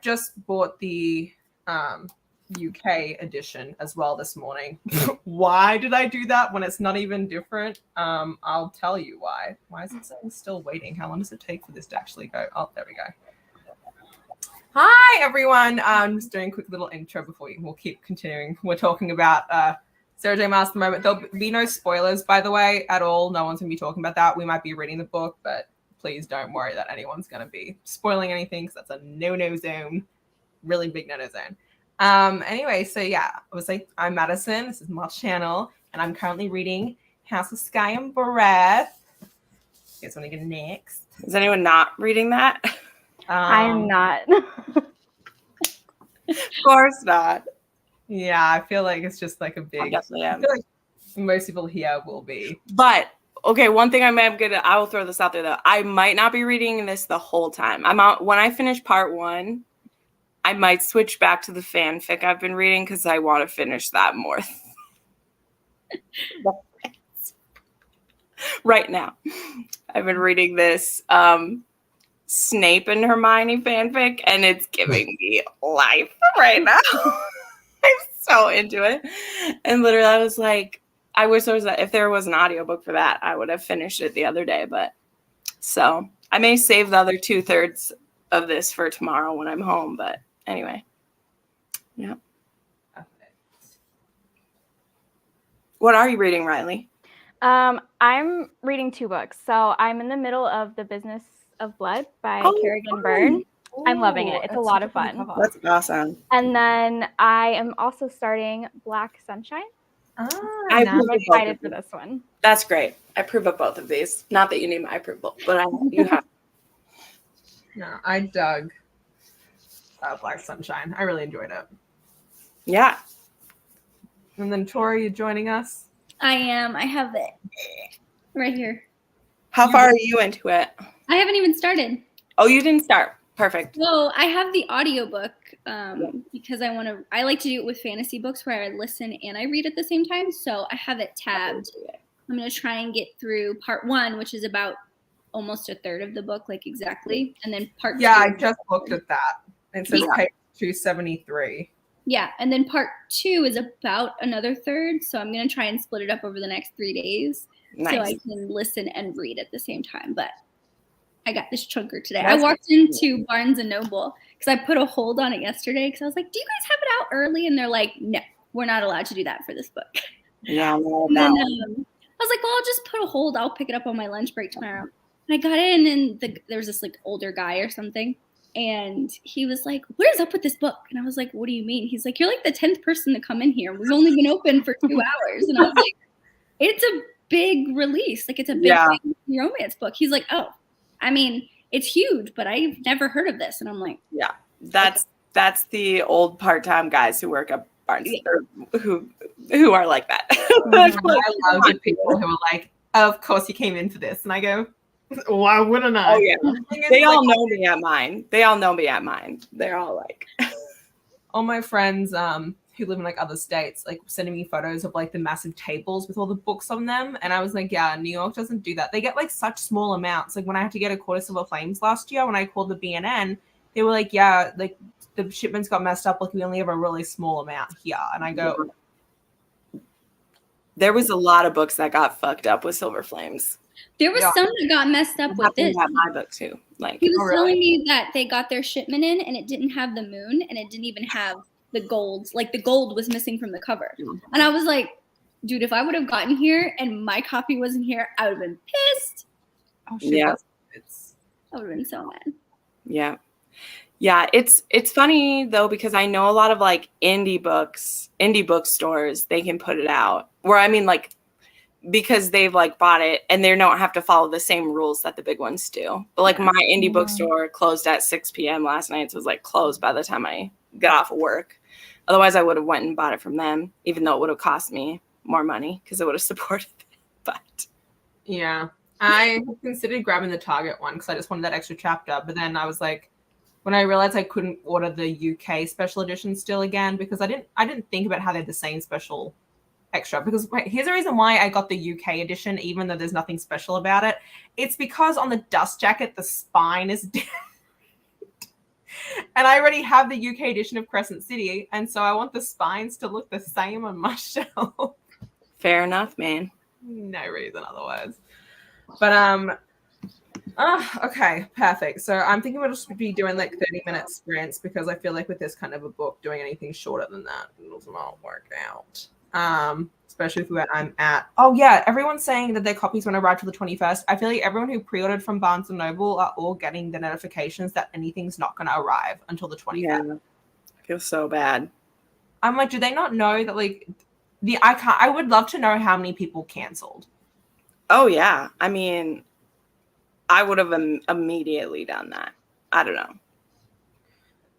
just bought the UK edition as well this morning. Why did I do that when it's not even different? I'll tell you why. Why is it saying still waiting? How long does it take for this to actually go? Oh, there we go. Hi, everyone. I'm just doing a quick little intro before we'll keep continuing. We're talking about Sarah J. Maas at the moment. There'll be no spoilers, by the way, at all. No one's going to be talking about that. We might be reading the book, but please don't worry that anyone's going to be spoiling anything because that's a no-no zone. Really big no-no zone. Anyway, so yeah, obviously I'm Madison. This is my channel, and I'm currently reading House of Sky and Breath. You guys want to get next? Is anyone not reading that? I am not. Of course not. Yeah, I feel like it's just like a big. I definitely am. I feel like most people here will be. But okay, one thing I will throw this out there though. I might not be reading this the whole time. I'm out when I finish part 1. I might switch back to the fanfic I've been reading because I want to finish that more. Right now, I've been reading this Snape and Hermione fanfic, and it's giving me life right now. I'm so into it. And literally, I was like, I wish there was if there was an audiobook for that, I would have finished it the other day. But so I may save the other 2/3 of this for tomorrow when I'm home. But anyway, yeah. What are you reading, Riley? I'm reading 2 books. So I'm in the middle of The Business of Blood by Kerrigan Byrne. I'm loving it. It's a lot of fun. That's awesome. And then I am also starting Black Sunshine. I'm excited for this one. That's great. I approve of both of these. Not that you need my approval, but you have. No, I dug Black Sunshine. I really enjoyed it. Yeah. And then Tori, you joining us? I am. I have it right here. How far are you into it? I haven't even started. Oh, you didn't start. Perfect. Well, I have the audiobook because I like to do it with fantasy books where I listen and I read at the same time. So I have it tabbed. I'm going to try and get through part 1, which is about almost 1/3 of the book, like exactly. And then part 2. Yeah, I just looked at that. It says page 273. Yeah, and then part 2 is about another 1/3. So I'm going to try and split it up over the next 3 days. Nice. So I can listen and read at the same time. But I got this chunker today. I walked into Barnes & Noble because I put a hold on it yesterday because I was like, do you guys have it out early? And they're like, no, we're not allowed to do that for this book. Yeah. And then I was like, well, I'll just put a hold. I'll pick it up on my lunch break tomorrow. And I got in and there was this like older guy or something. And he was like, what is up with this book? And I was like, what do you mean? He's like, you're like the 10th person to come in here. We've only been open for 2 hours. And I was like, it's a big release. Like it's a big romance book. He's like, oh, I mean, it's huge, but I've never heard of this. And I'm like, yeah, that's the old part-time guys who work at Barnes or who are like that. I love the people who are like, of course you came in for this. And I go, why wouldn't I? Oh, yeah. They all know me at mine. They're all like. All my friends who live in like other states, like sending me photos of like the massive tables with all the books on them. And I was like, yeah, New York doesn't do that. They get like such small amounts. Like when I had to get a quarter silver flames last year, when I called the BNN, they were like, yeah, like the shipments got messed up. Like we only have a really small amount here. And I go, there was a lot of books that got fucked up with silver flames. There was some that got messed up with this. My book too. Like he was telling me that they got their shipment in and it didn't have the moon and it didn't even have the gold. Like the gold was missing from the cover. And I was like, dude, if I would have gotten here and my copy wasn't here, I would have been pissed. oh shit, Yeah. I would have been so mad. Yeah. Yeah, it's funny though because I know a lot of like indie bookstores, they can put it out. Where I mean like because they've like bought it and they don't have to follow the same rules that the big ones do. But like my indie bookstore closed at 6 p.m. last night, so it was like closed by the time I got off of work. Otherwise I would have went and bought it from them, even though it would have cost me more money because it would have supported it. But yeah, I considered grabbing the Target one because I just wanted that extra chapter. But then I was like, when I realized I couldn't order the UK special edition still again because I didn't think about how they're the same special extra. Because here's the reason why I got the UK edition, even though there's nothing special about it. It's because on the dust jacket, the spine is different. And I already have the UK edition of Crescent City, and so I want the spines to look the same on my shelf. Fair enough, man. No reason otherwise. But okay, perfect. So I'm thinking we'll just be doing like 30-minute sprints because I feel like with this kind of a book, doing anything shorter than that does not work out. Especially where I'm at. Oh yeah, everyone's saying that their copies won't arrive till the 21st. I feel like everyone who pre-ordered from Barnes & Noble are all getting the notifications that anything's not going to arrive until the 21st. Yeah, I feel so bad. I'm like, do they not know that like I would love to know how many people canceled. Oh yeah, I mean, I would have immediately done that. I don't know.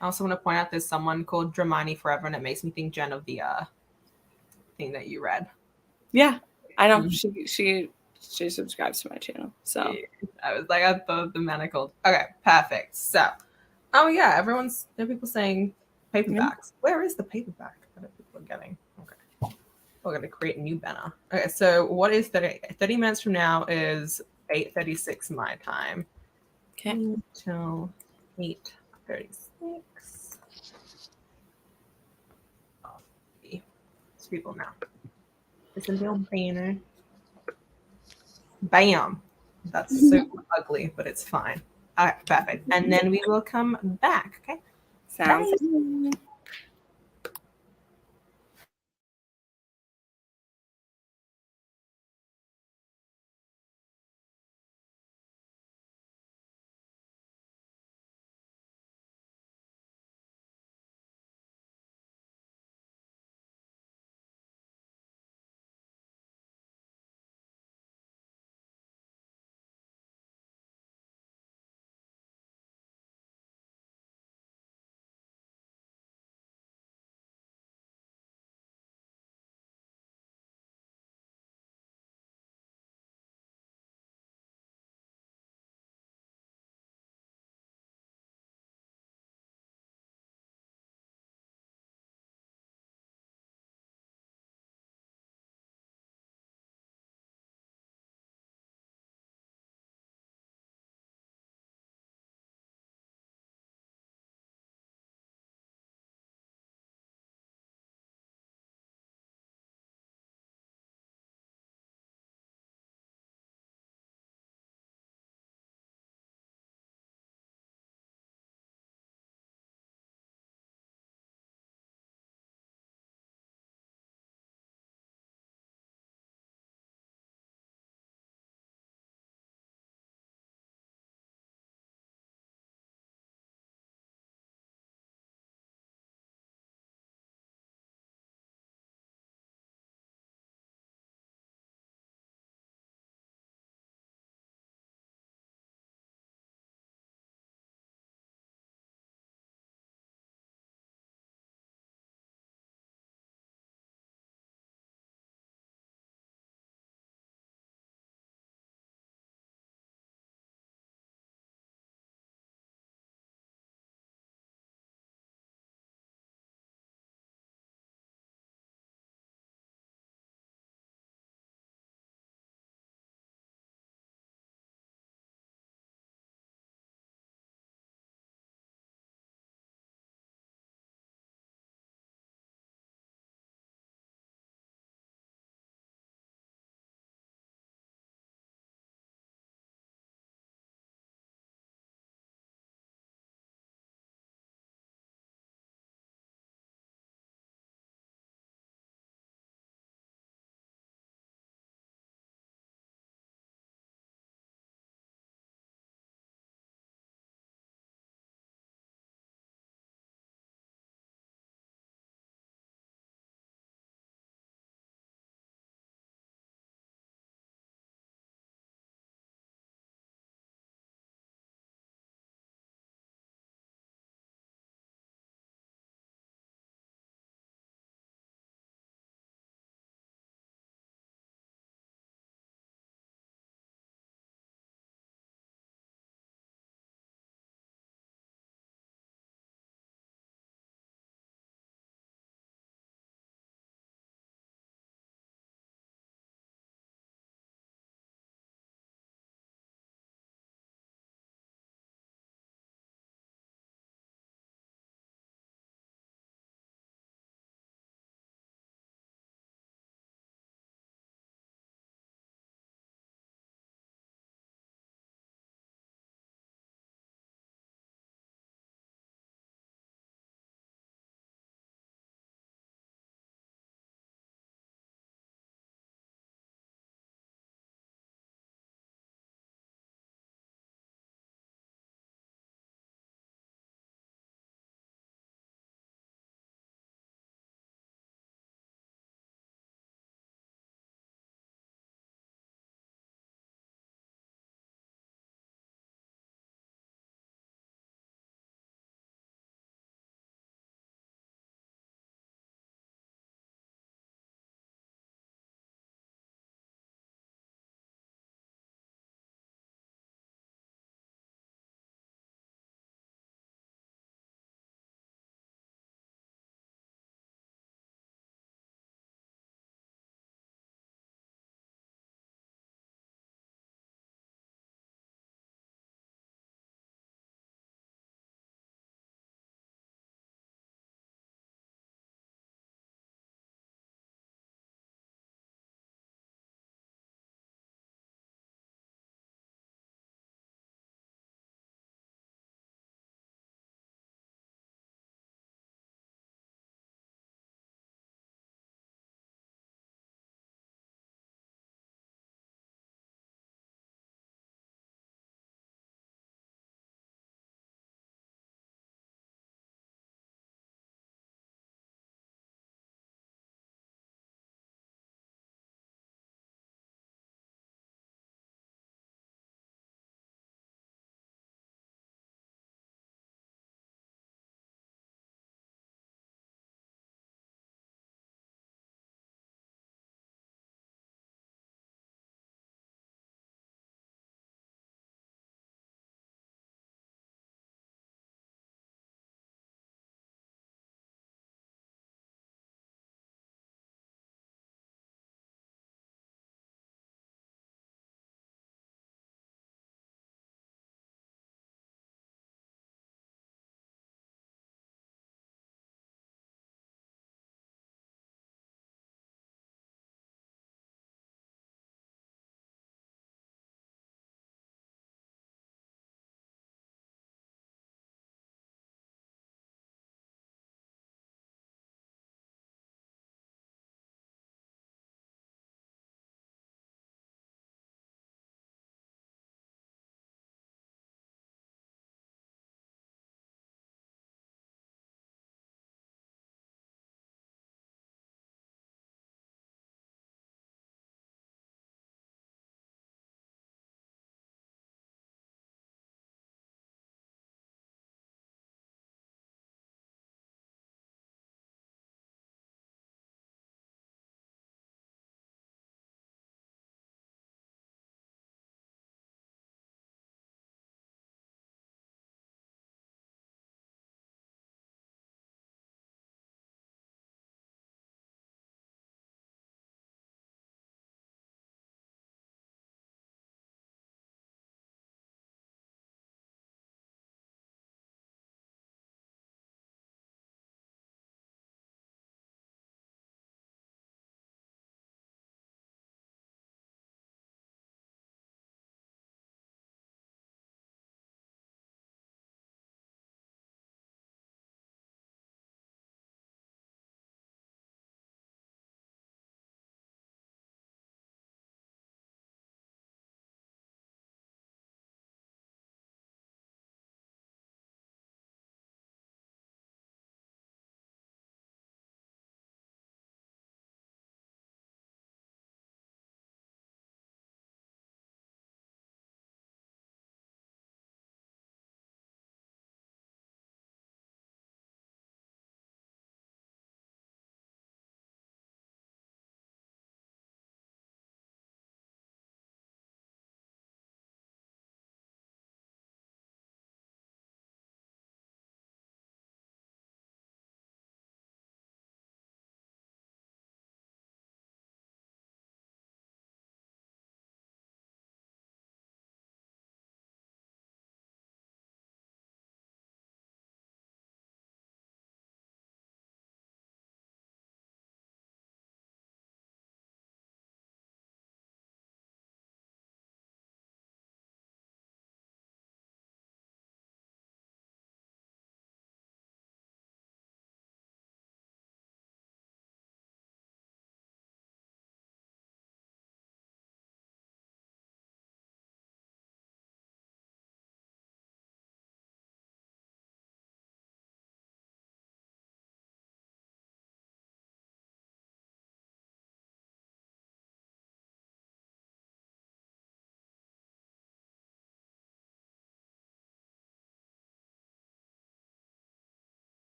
I also want to point out there's someone called Dramini Forever, and it makes me think Jenn of the thing that you read. Yeah, I know. She subscribes to my channel. So I was like, I thought the manacled. Okay, perfect. So, oh yeah, there are people saying paperbacks. Yeah. Where is the paperback that people are getting? Okay, we're gonna create a new banner. Okay, so what is 30 minutes from now is 8:36 my time. Okay. Until 8:36. People now. It's a little banner. Bam. That's so ugly, but it's fine. All right, perfect. And then we will come back. Okay. Sounds Bye. good.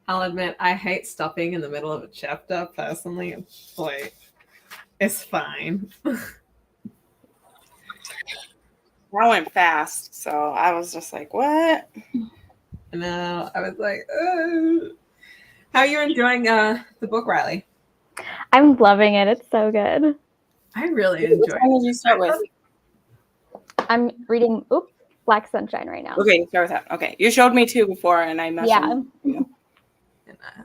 I'll admit, I hate stopping in the middle of a chapter. Personally, it's fine. That went fast, so I was just like, what? No, I was like, oh. How are you enjoying the book, Riley? I'm loving it. It's so good. I really enjoy Which one did you start with? I'm reading Black Sunshine right now. Okay, you start with that. Okay. You showed me 2 before and I messed Yeah.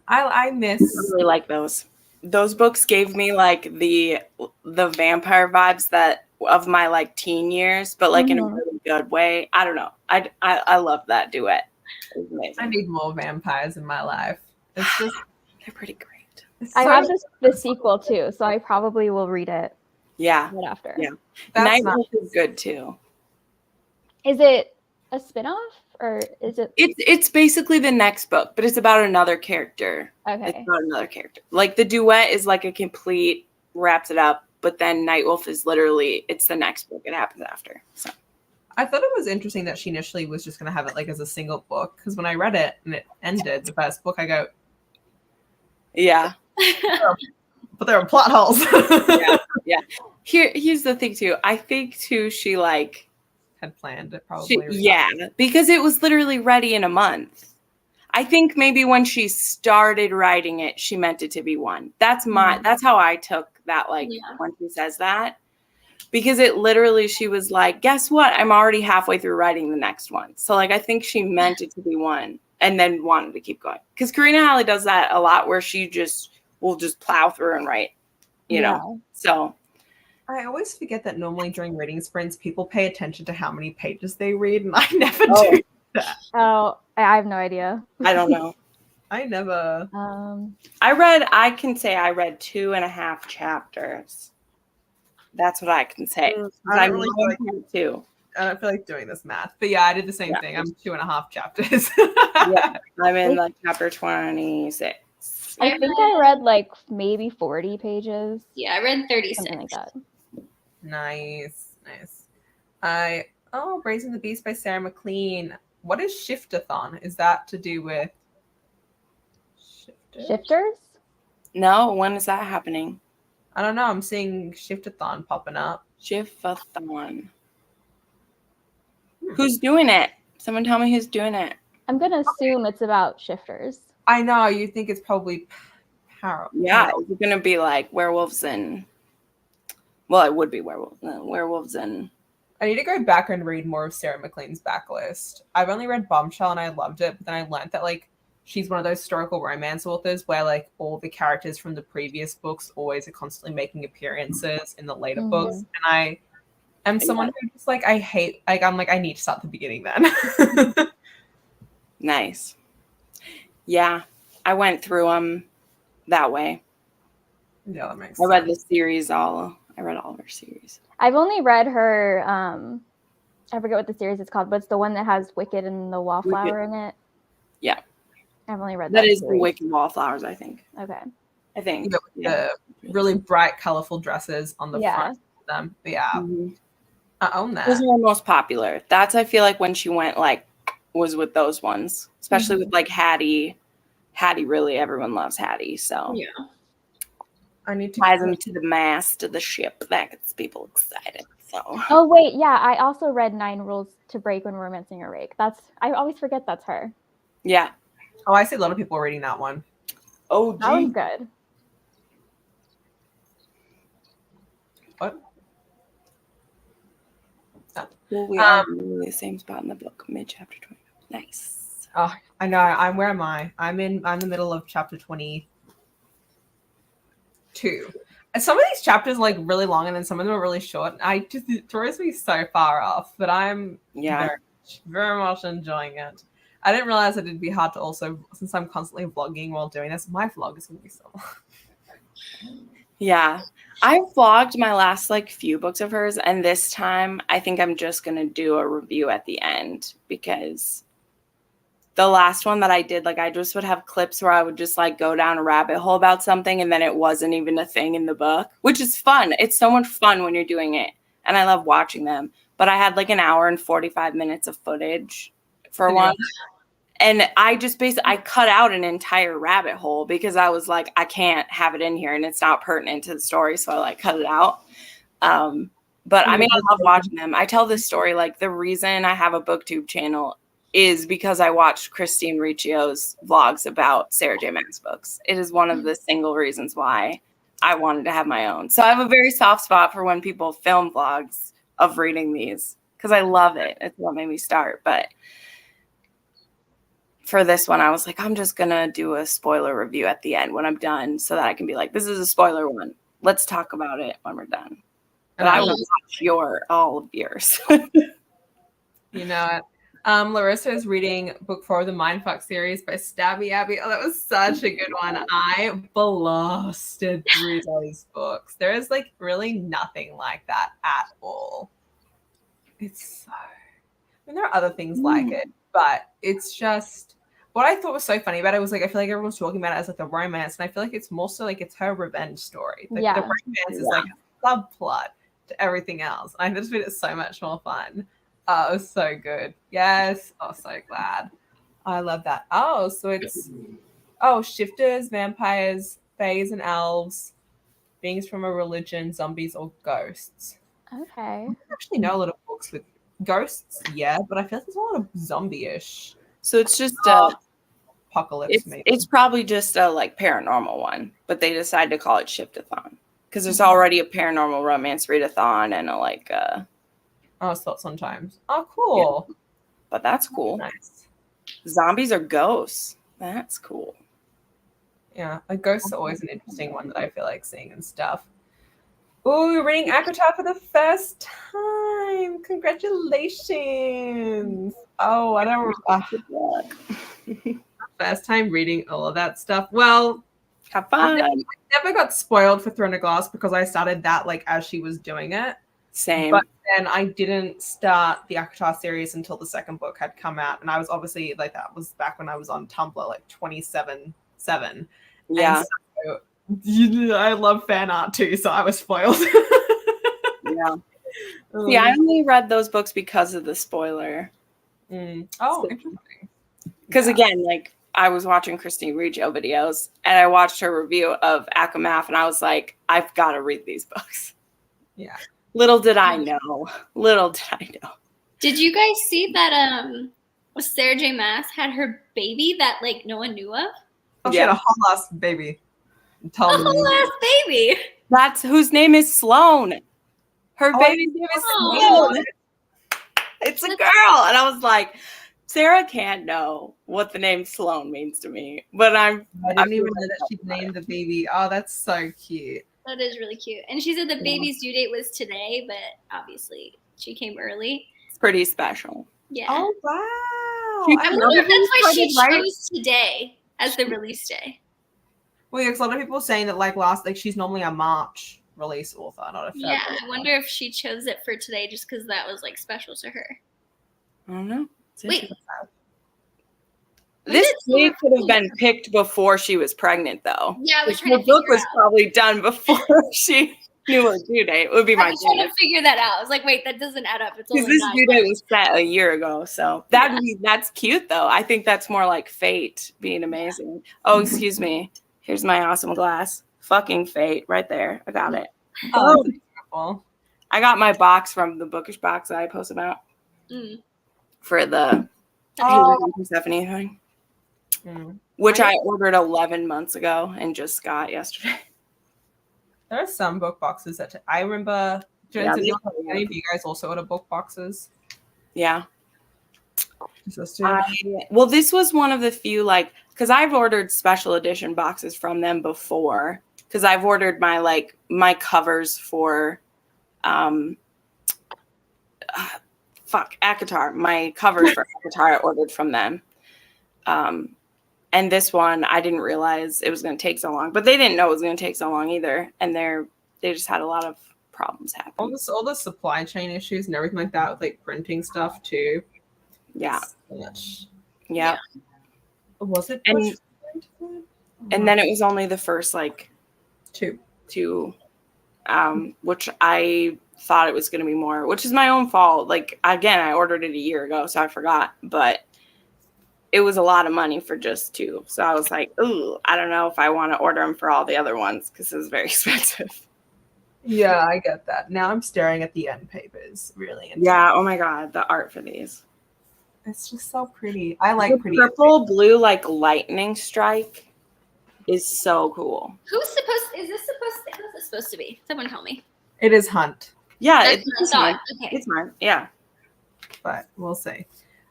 I miss. I really like those. Those books gave me like the vampire vibes that of my like teen years, but like in a really good way. I don't know. I love that duet. It was amazing. I need more vampires in my life. It's just They're pretty great. I have the sequel too, so I probably will read it. Yeah. Right after. Yeah. That's Night is good too. Is it a spinoff or is it? It's basically the next book, but it's about another character. Okay. It's about another character. Like the duet is like a complete wraps it up, but then Nightwolf is literally it's the next book. It happens after. So I thought it was interesting that she initially was just going to have it like as a single book because when I read it and it ended the first book, I go, yeah. But there are plot holes. Yeah. Here's the thing too. I think too she like had planned it probably. because it was literally ready in a month. I think maybe when she started writing it, she meant it to be one. That's how I took that when she says that. Because it literally she was like, guess what? I'm already halfway through writing the next one. So like I think she meant it to be one and then wanted to keep going. Because Karina Halley does that a lot where she will just plow through and write, you know. So I always forget that normally during reading sprints, people pay attention to how many pages they read, and I never do that. Oh, I have no idea. I don't know. I never. I can say I read 2.5 chapters. That's what I can say. I don't too. I don't feel like doing this math, but yeah, I did the same thing. I'm 2.5 chapters. I'm in like chapter 26. I think I read like maybe 40 pages. Yeah, I read 36. Something like that. Nice. Raising the Beast by Sarah McLean. What is Shiftathon? Is that to do with Shifters? No, when is that happening? I don't know. I'm seeing Shiftathon popping up. Shiftathon. Who's doing it? Someone tell me who's doing it. I'm gonna assume it's about shifters. I know. You think it's probably Power. Yeah, it's gonna be like werewolves and. Well, it would be werewolves and. I need to go back and read more of Sarah McLean's backlist. I've only read Bombshell and I loved it, but then I learned that like she's one of those historical romance authors where like all the characters from the previous books always are constantly making appearances in the later books, and I am someone who just like I hate I'm like I need to start the beginning then. Nice. Yeah, I went through them that way. Yeah, that makes sense. I read I read all of her series. I've only read her, I forget what the series is called, but it's the one that has Wicked and the Wallflower in it. Yeah. I've only read that. That is series. the Wicked Wallflowers, I think. Okay. I think. The really bright, colorful dresses on the front of them. But yeah. I own that. Those are the most popular. That's, I feel like, when she went, like, was with those ones. Especially with, like, Hattie. Hattie, really, everyone loves Hattie, so. Yeah. I need to ties them to the mast of the ship. That gets people excited. So. Oh wait, yeah. I also read 9 Rules to Break When Romancing a Rake. I always forget that's her. Yeah. Oh, I see a lot of people reading that one. Oh, that one's good. What? Oh. Well, we are in the same spot in the book, mid-chapter 20. Nice. Oh, I know. Where am I? I'm in the middle of chapter 22. Some of these chapters are like really long and then some of them are really short. It throws me so far off, but I'm very much enjoying it. I didn't realize that it'd be hard to also, since I'm constantly vlogging while doing this, my vlog is going to be so long. Yeah. I vlogged my last like few books of hers, and this time I think I'm just going to do a review at the end because the last one that I did, like I just would have clips where I would just like go down a rabbit hole about something and then it wasn't even a thing in the book, which is fun. It's so much fun when you're doing it. And I love watching them. But I had like an hour and 45 minutes of footage for one. And I just basically, I cut out an entire rabbit hole because I was like, I can't have it in here and it's not pertinent to the story. So I like cut it out. But I mean, I love watching them. I tell this story, like the reason I have a booktube channel is because I watched Christine Riccio's vlogs about Sarah J. Maas books. It is one of the single reasons why I wanted to have my own. So I have a very soft spot for when people film vlogs of reading these because I love it. It's what made me start. But for this one, I was like, I'm just going to do a spoiler review at the end when I'm done so that I can be like, this is a spoiler one. Let's talk about it when we're done. But I will watch all of yours. You know it. Larissa is reading book 4 of the Mindfuck series by Stabby Abby. Oh, that was such a good one. I blasted through those books. There is like really nothing like that at all. It's so, I mean, there are other things like it, but it's just, what I thought was so funny about it was like, I feel like everyone's talking about it as like a romance, and I feel like it's more so like it's her revenge story. Like the romance is like a subplot to everything else. I just made it so much more fun. Oh, it was so good. Yes. Oh, so glad. I love that. Oh, so it's shifters, vampires, fays, and elves, beings from a religion, zombies, or ghosts. Okay. I don't actually know a lot of books with ghosts, yeah, but I feel like there's a lot of zombie-ish. So it's just apocalypse. Maybe it's probably just a like paranormal one, but they decided to call it Shiftathon because there's already a paranormal romance readathon and a like. So sometimes. Oh, cool. Yeah. But that's cool. Nice. Zombies are ghosts. That's cool. Yeah, a ghosts are always an interesting one that I feel like seeing and stuff. Oh, you're reading Akatar for the first time. Congratulations. Oh, I don't first time reading all of that stuff. Well, have fun. I never got spoiled for Throne of Glass because I started that like as she was doing it. Same. But then I didn't start the Akatar series until the second book had come out. And I was obviously like, that was back when I was on Tumblr, like 27/7. Yeah. And so, I love fan art too, so I was spoiled. Yeah. Yeah, I only read those books because of the spoiler. Oh, interesting. Because again, like I was watching Christine Riccio videos and I watched her review of Akamath and I was like, I've got to read these books. Yeah. Little did I know. Did you guys see that Sarah J. Maas had her baby that like no one knew of? Oh, she had a whole ass baby. A whole ass baby. That's whose name is Sloane. Her baby's name is Sloane. It's a girl. And I was like, Sarah can't know what the name Sloane means to me. But I didn't even know that she named the baby. Oh, that's so cute. That is really cute. And she said the baby's due date was today, but obviously she came early. It's pretty special. Yeah. Oh, wow. I wonder if that's why she chose today as the release day. Well, yeah, because a lot of people are saying that like she's normally a March release author, not a February. Yeah, I wonder if she chose it for today just because that was like special to her. I don't know. Wait. This date could have been picked before she was pregnant, though. Yeah, I was trying the to figure book was probably done before she knew her due date. It would be my guess. I was trying to figure that out. I was like, wait, that doesn't add up. It's only this due date was set a year ago, so that's cute, though. I think that's more like fate being amazing. Oh, excuse me. Here's my awesome glass. Fucking fate, right there. I got it. Oh, that's beautiful. I got my box from the Bookish box that I post about for the Persephone thing. Which I ordered 11 months ago and just got yesterday. There are some book boxes that I remember. Jenn, any of you guys also order book boxes? Yeah. This was one of the few, like, because I've ordered special edition boxes from them before. Because I've ordered my covers for Akatar. My covers for Akatar I ordered from them. And this one, I didn't realize it was going to take so long. But they didn't know it was going to take so long either. And they just had a lot of problems happen. All the supply chain issues and everything like that with like printing stuff too. Yeah. Yeah. Was it? And then it was only the first like two, which I thought it was going to be more, which is my own fault. Like, again, I ordered it a year ago, so I forgot. But it was a lot of money for just 2. So I was like, ooh, I don't know if I want to order them for all the other ones because it was very expensive. Yeah, I get that. Now I'm staring at the end papers. Really. Yeah. Oh my God. The art for these. It's just so pretty. I like the pretty. Purple, blue, like lightning strike is so cool. Who's this supposed to be? Someone tell me. It is Hunt. Yeah. That's It's what I mine. thought. Okay. It's mine. Yeah. But we'll see.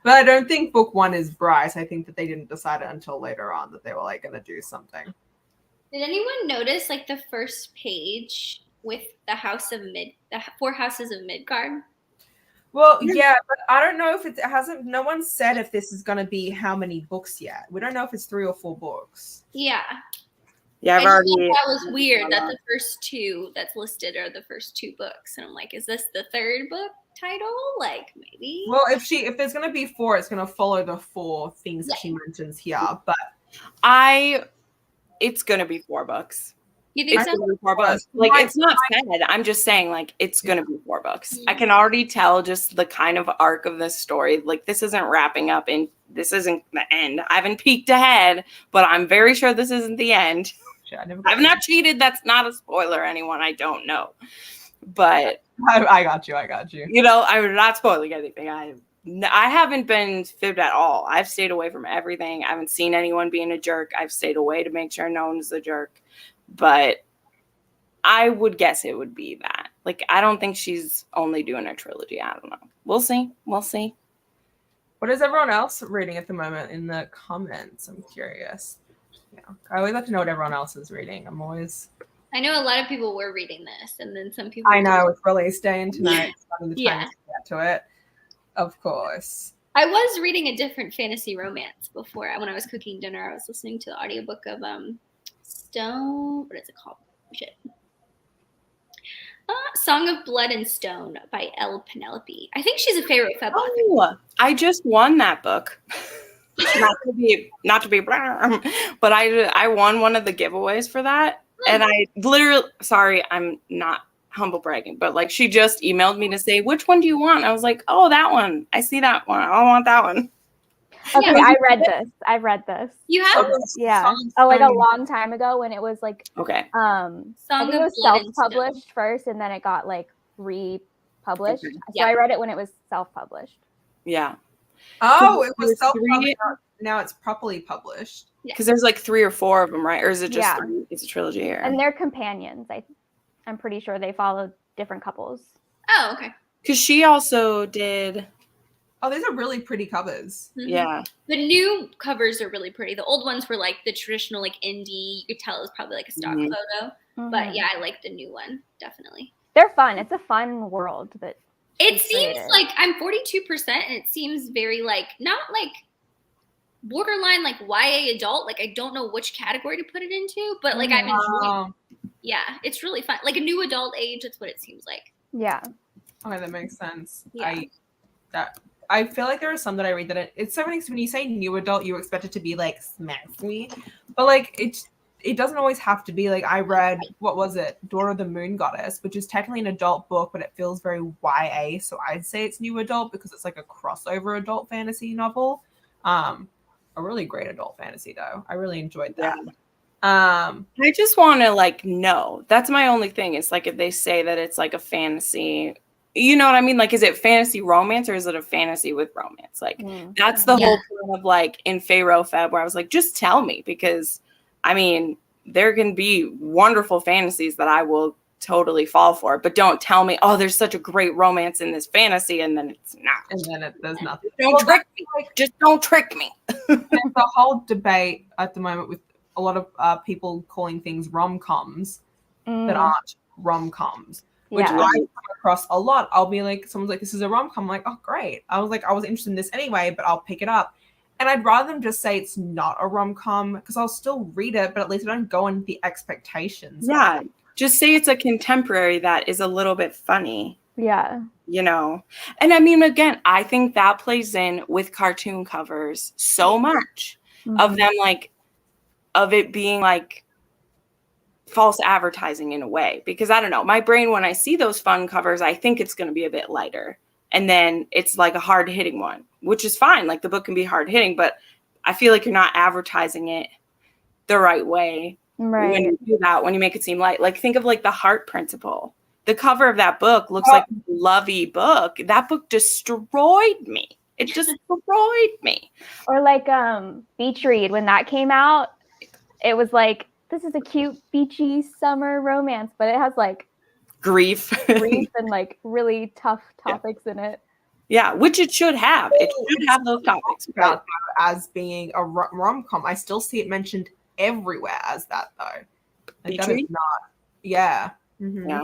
But I don't think book 1 is Bryce. I think that they didn't decide it until later on that they were like going to do something. Did anyone notice like the first page with the 4 houses of Midgard? Well, yeah, but I don't know if it hasn't. No one said if this is going to be how many books yet. We don't know if it's 3 or 4 books. Yeah. Yeah. I've I already. think that was weird that the first 2 that's listed are the first 2 books, and I'm like, is this the 3rd book title? Like maybe. Well, if there's going to be 4, it's going to follow the 4 things that she mentions here. But It's gonna be 4 books. You think It's so? gonna be 4 books. Like it's not said. I'm just saying, like, it's gonna be 4 books. I can already tell just the kind of arc of this story. Like, this isn't wrapping up and this isn't the end. I haven't peeked ahead, but I'm very sure this isn't the end. I've not cheated. That's not a spoiler, anyone. I don't know. But I got you. you know, I'm not spoiling anything. I haven't been fibbed at all. I've stayed away from everything. I haven't seen anyone being a jerk. I've stayed away to make sure no one's a jerk. But I would guess it would be that. Like, I don't think she's only doing a trilogy. I don't know. We'll see. What is everyone else reading at the moment in the comments? I'm curious. Yeah, I always like to know what everyone else is reading. I know a lot of people were reading this, and then some people. I know it's release day and tonight. It's finally the time Yeah. to get to it. Of course. I was reading a different fantasy romance before. When I was cooking dinner, I was listening to the audiobook of Stone. What is it called? Shit. Song of Blood and Stone by L. Penelope. I think she's a favorite Feb author. Oh, I just won that book. not to be, but I won one of the giveaways for that, and I literally. Sorry, I'm not humble bragging, but like she just emailed me to say, which one do you want? I was like, oh, that one. I see that one. I want that one. Okay, Yeah. I've read this. You have Yeah. Oh, like a long time ago when it was like Okay. I Song think it of was Blood and self-published first, and then it got like republished. Okay. So Yeah. I read it when it was self-published. Yeah. Oh, it was There's self-published. Now it's properly published. Because there's like 3 or 4 of them, right? Or is it just Yeah. 3? It's a trilogy here. And they're companions. I'm pretty sure they follow different couples. Oh, okay. Because she also did. Oh, these are really pretty covers. Mhm. Yeah. The new covers are really pretty. The old ones were like the traditional, like indie. You could tell it was probably like a stock Mhm. photo. But yeah, I like the new one definitely. They're fun. It's a fun world that It She's seems creative. like I'm 42%, and it seems very like not like borderline like YA adult. Like I don't know which category to put it into, but like I'm enjoying. Yeah, it's really fun. Like a new adult age. That's what it seems like. yeah. Okay, that makes sense. Yeah. I feel like there are some that I read that it's so many. When you say new adult, you expect it to be like smacky, but like it doesn't always have to be. Like I read, what was it, Daughter of the Moon Goddess, which is technically an adult book, but it feels very YA. So I'd say it's new adult because it's like a crossover adult fantasy novel. A really great adult fantasy though. I really enjoyed that. I just want to like know. That's my only thing. It's like if they say that it's like a fantasy, you know what I mean? Like, is it fantasy romance or is it a fantasy with romance? Like, that's the whole point of like in ɪᴏFeb, where I was like, just tell me, because I mean, there can be wonderful fantasies that I will totally fall for, but don't tell me, oh, there's such a great romance in this fantasy, and then it's not. And then there's nothing. Don't trick me. Just don't trick me. There's a whole debate at the moment with a lot of people calling things rom-coms that aren't rom-coms, which I come across a lot. I'll be like, someone's like, this is a rom-com. I'm like, oh, great. I was like, I was interested in this anyway, but I'll pick it up. And I'd rather them just say it's not a rom-com because I'll still read it, but at least I don't go in the expectations. Yeah. Just say it's a contemporary that is a little bit funny. Yeah. You know? And I mean, again, I think that plays in with cartoon covers so much of them, like, of it being like false advertising in a way. Because I don't know, my brain, when I see those fun covers, I think it's going to be a bit lighter. And then it's like a hard hitting one, which is fine. Like the book can be hard hitting, but I feel like you're not advertising it the right way. Right. When you do that, when you make it seem like think of like The Heart Principle. The cover of that book looks like a lovey book. That book destroyed me. It just destroyed me. Or like Beach Read, when that came out, it was like, this is a cute beachy summer romance, but it has like grief and like really tough topics in it. Yeah, which it should have. It should have those topics. About as being a rom-com. I still see it mentioned everywhere as that though. Like, that is not. Yeah. Mm-hmm. Yeah.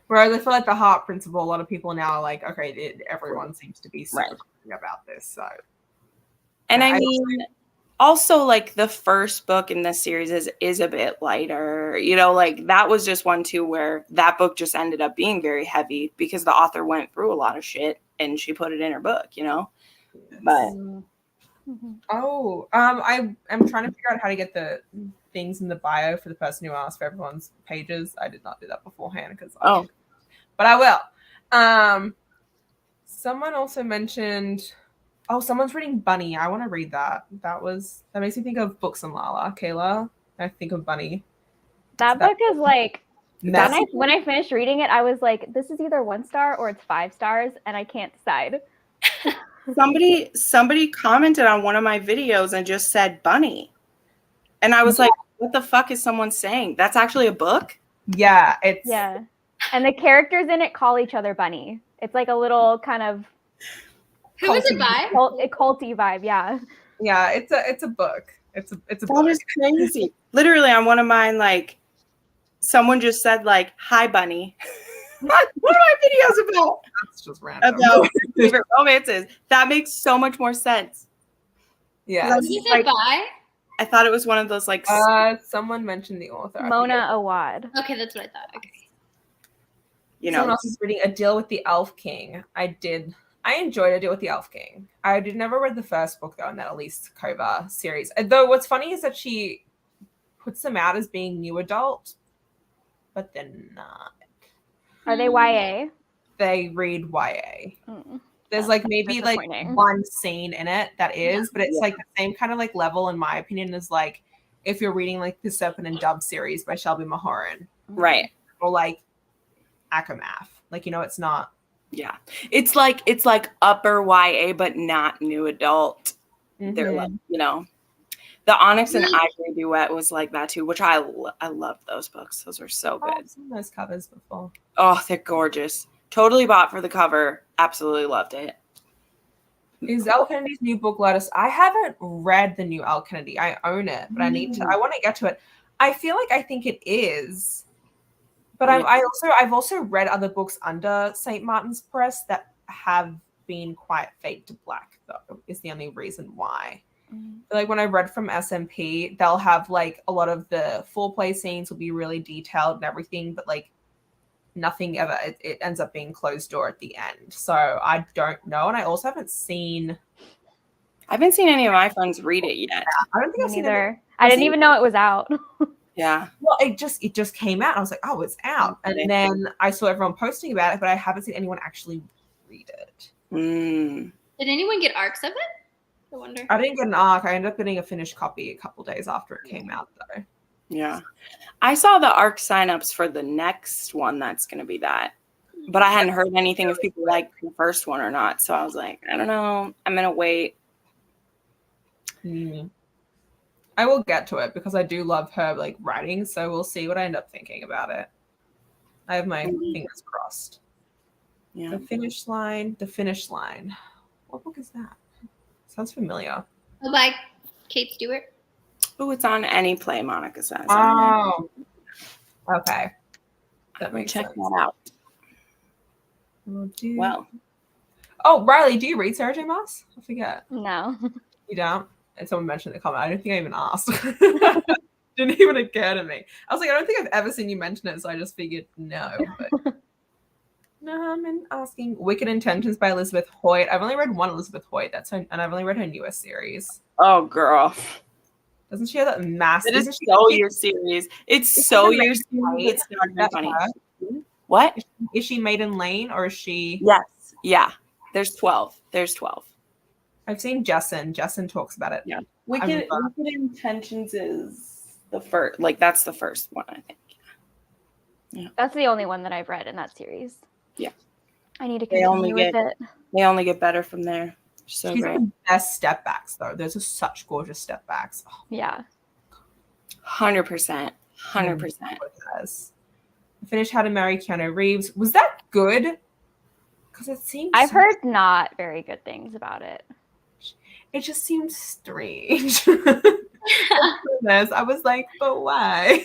Whereas I feel like The Heart Principle, a lot of people now are like, okay, everyone seems to be talking about this. So, and I mean, also like the first book in this series is a bit lighter. You know, like that was just one too where that book just ended up being very heavy because the author went through a lot of shit and she put it in her book. You know, but. I am trying to figure out how to get the things in the bio for the person who asked for everyone's pages. I did not do that beforehand because but I will. Someone also mentioned someone's reading Bunny. I want to read that. That makes me think of Books and Lala. Kayla, I think of Bunny. That book is like when I finished reading it, I was like, this is either 1 star or it's 5 stars, and I can't decide. Somebody commented on one of my videos and just said bunny. And I was like, what the fuck is someone saying? That's actually a book? Yeah, and the characters in it call each other Bunny. It's like a little kind of who is it by? Culty vibe, yeah. Yeah, it's a book. It's a that book. is crazy. Literally on one of mine, like someone just said like, hi bunny. What are my videos about? That's just random. About favorite romances. That makes so much more sense. Yeah. Who's it by? I thought it was one of those like. Someone mentioned the author. Mona Awad. Okay, that's what I thought. Okay. You know, someone else is reading A Deal with the Elf King. I enjoyed A Deal with the Elf King. I never read the first book though in that ɪḻsᴛᴏᴏᴅᴅ series. Though what's funny is that she puts them out as being new adult, but they're not. Are they YA? They read YA. There's like maybe like one scene in it that is, but it's like the same kind of like level in my opinion as like if you're reading like the Serpent and Dove series by Shelby Mahoran. Right. Or like Akamath. Like, you know, it's not. Yeah. It's like upper YA, but not new adult. Mm-hmm. They're like, you know, the Onyx and Ivory duet was like that too, which I love those books. Those were so good. I've seen those covers before. Oh, they're gorgeous. Totally bought for the cover. Absolutely loved it. Is Elle Kennedy's new book Lettuce? I haven't read the new Elle Kennedy. I own it, but I want to get to it. I think it is. But I've also read other books under St. Martin's Press that have been quite fade to black, though, is the only reason why. Like when I read from SMP, they'll have like a lot of the foreplay scenes will be really detailed and everything, but like nothing ever, it ends up being closed door at the end. So I don't know. And I also haven't seen any of my friends read it yet. I don't think I've seen either. I didn't even know it was out. Yeah. Well, it just came out. I was like, oh, it's out. And then I saw everyone posting about it, but I haven't seen anyone actually read it. Did anyone get arcs of it? I wonder. I didn't get an arc. I ended up getting a finished copy a couple days after it came out, though. Yeah. I saw the arc signups for the next one that's going to be that. But I hadn't heard anything if people liked the first one or not. So I was like, I don't know. I'm going to wait. I will get to it because I do love her like writing. So we'll see what I end up thinking about it. I have my fingers crossed. Yeah. The finish line. What book is that? Sounds familiar. Oh, by Kate Stewart. Oh, it's on Any Play, Monica says. Oh. Okay. That makes sense. Check that out. Well. Oh, Riley, do you read Sarah J. Maas? I forget. No. You don't? And someone mentioned in the comment. I don't think I even asked. Didn't even occur to me. I was like, I don't think I've ever seen you mention it, so I just figured no. But no, I'm asking. Wicked Intentions by Elizabeth Hoyt. I've only read one Elizabeth Hoyt. And I've only read her newest series. Oh, girl. Doesn't she have that massive? It is so your series. It's so your series. It's not even funny. What? Is she Maiden Lane or is she? Yes. Yeah. There's 12. I've seen Jesson. Jesson talks about it. Yeah. Wicked Intentions is the first. Like that's the first one, I think. Yeah. That's the only one that I've read in that series. Yeah. I need to continue with it. They only get better from there. So She's great. the best step backs though. Those are such gorgeous step backs. Oh, Yeah. 100%. 100%. I finished How to Marry Keanu Reeves. Was that good? Because it seems I've heard not very good things about it. It just seems strange. I was like, but why?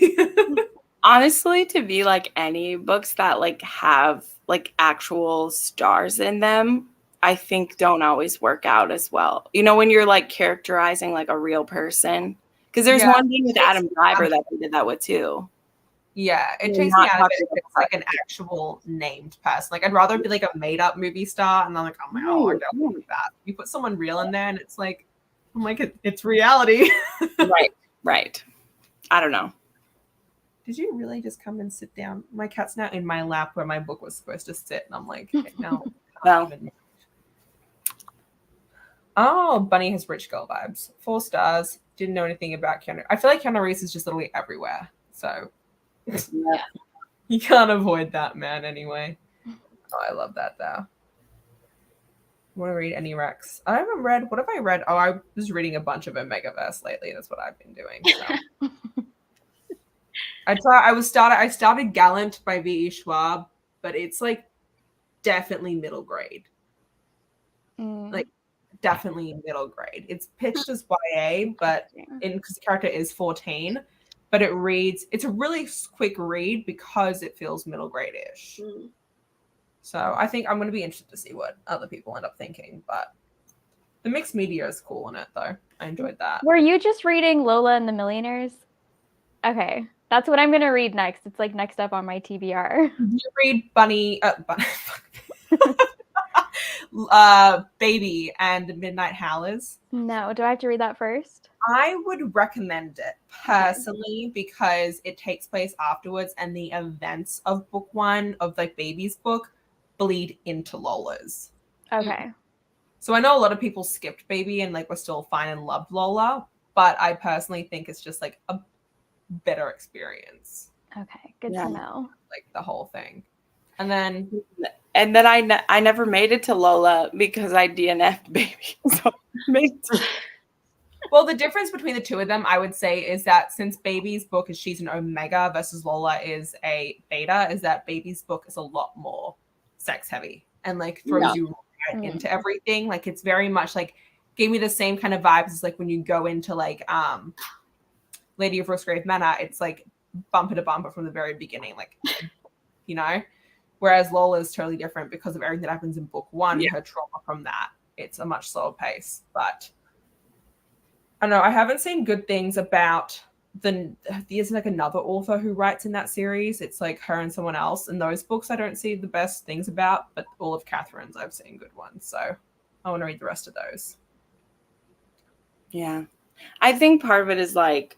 Honestly, to be like any books that like have like actual stars in them, I think don't always work out as well. You know, when you're like characterizing like a real person. Because there's one thing with Adam Driver that they did that with too. Yeah, it takes me out of it if it's like an actual named person. Like I'd rather be like a made up movie star, and I'm like, oh my god, I don't want that. You put someone real in there, and it's like, I'm like, it's reality. Right. I don't know. Did you really just come and sit down? My cat's now in my lap where my book was supposed to sit, and I'm like, no. Well. Oh, Bunny has rich girl vibes. 4 stars. Didn't know anything about Keanu. I feel like Keanu Reeves is just literally everywhere. So Yeah. you can't avoid that, man, anyway. Oh, I love that, though. Want to read any Rex? I haven't read. What have I read? Oh, I was reading a bunch of Omegaverse lately. That's what I've been doing. So. I started Gallant by V.E. Schwab, but it's like definitely middle grade. Like definitely middle grade. It's pitched as YA, but because the character is 14, but it's a really quick read because it feels middle grade-ish. So I think I'm going to be interested to see what other people end up thinking, but the mixed media is cool in it though. I enjoyed that. Were you just reading Lola and the Millionaires? Okay. That's what I'm going to read next. It's like next up on my TBR. Did you read Baby and Midnight Howlers? No. Do I have to read that first? I would recommend it personally because it takes place afterwards and the events of book 1 of like Baby's book bleed into Lola's. Okay. So I know a lot of people skipped Baby and like were still fine and loved Lola, but I personally think it's just like a better experience. Okay, good to know. Like the whole thing. And then I never made it to Lola because I DNF'd Baby. So well, the difference between the two of them, I would say, is that since Baby's book is she's an Omega versus Lola is a Beta, is that Baby's book is a lot more sex heavy and like throws you right into everything. Like it's very much like gave me the same kind of vibes as like when you go into like Lady of Rosgrave Manor, it's like bumper to bumper from the very beginning, like you know. Whereas Lola is totally different because of everything that happens in book 1, her trauma from that. It's a much slower pace, but I don't know. I haven't seen good things about there's like another author who writes in that series. It's like her and someone else. And those books I don't see the best things about, but all of Catherine's I've seen good ones. So I want to read the rest of those. Yeah. I think part of it is like,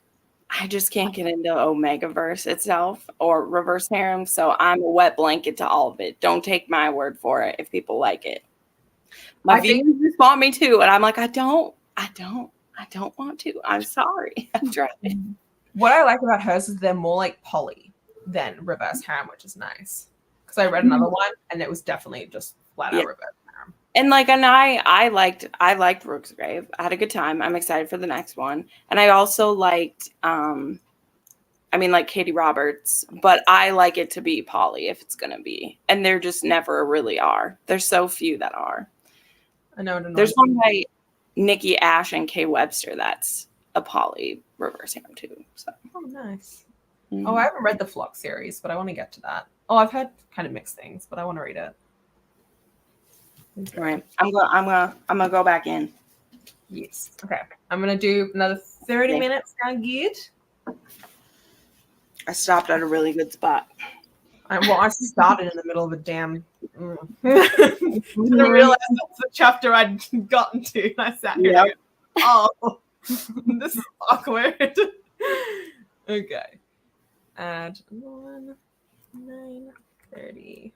I just can't get into Omegaverse itself or reverse harem. So I'm a wet blanket to all of it. Don't take my word for it if people like it. My viewers just want me to. And I'm like, I don't want to. I'm sorry. I'm trying. What I like about hers is they're more like poly than reverse harem, which is nice. Because I read another one and it was definitely just flat out reverse harem. And like, and I liked Rooksgrave. I had a good time. I'm excited for the next one. And I also liked, like Katie Roberts, but I like it to be poly if it's going to be. And there just never really are. There's so few that are. I know. There's one by Nikki Ash and Kay Webster that's a poly reverse harem too. So. Oh, nice. Oh, I haven't read the Flock series, but I want to get to that. Oh, I've heard kind of mixed things, but I want to read it. All right, I'm gonna go back in. Yes. Okay. I'm gonna do another 30 minutes. Sound good? I stopped at a really good spot. I started in the middle of a damn. I didn't realize that's the chapter I'd gotten to. And I sat here. Yep. Oh, this is awkward. Okay. Add 1, 9:30.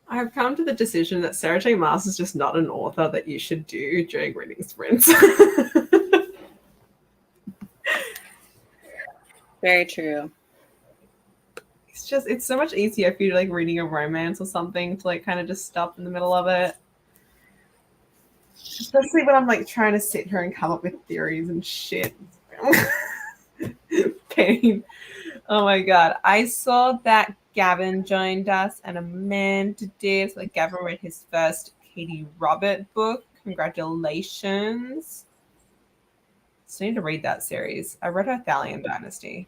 I've come to the decision that Sarah J. Maas is just not an author that you should do during reading sprints. Very true. It's so much easier if you're like reading a romance or something to like kind of just stop in the middle of it. Especially when I'm like trying to sit here and come up with theories and shit. Pain. Oh my god. I saw that Gavin joined us and Amanda did. So like Gavin read his first Katie Robert book. Congratulations. Still need to read that series. I read her Thalian Dynasty.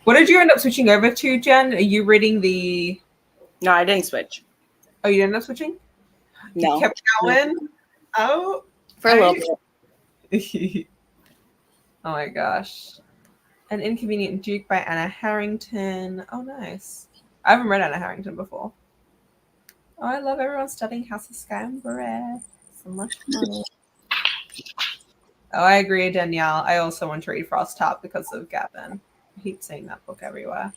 What did you end up switching over to, Jen? Are you reading the... No, I didn't switch. Oh, you didn't end up switching? No. You kept going? Oh. For a little bit. Oh my gosh. An Inconvenient Duke by Anna Harrington. Oh, nice. I haven't read Anna Harrington before. Oh, I love everyone studying House of Sky and Bread. So much fun. Oh, I agree, Danielle. I also want to read Frost Top because of Gavin. I keep seeing that book everywhere.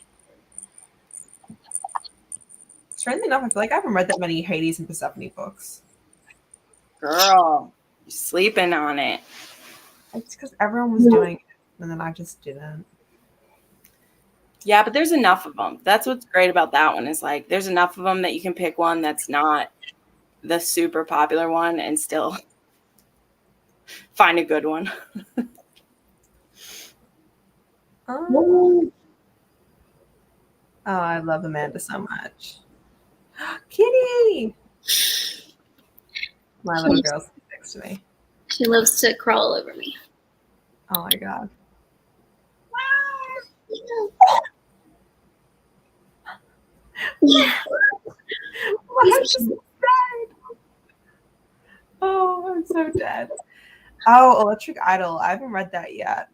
Strangely enough, I feel like I haven't read that many Hades and Persephone books. Girl, you're sleeping on it. It's because everyone was doing it, and then I just didn't. Yeah, but there's enough of them. That's what's great about that one is like there's enough of them that you can pick one that's not the super popular one and still find a good one. Oh, I love Amanda so much. Kitty! My little girl's next to me. She loves to crawl over me. Oh my god. Oh, I'm so dead. Oh, Electric Idol. I haven't read that yet.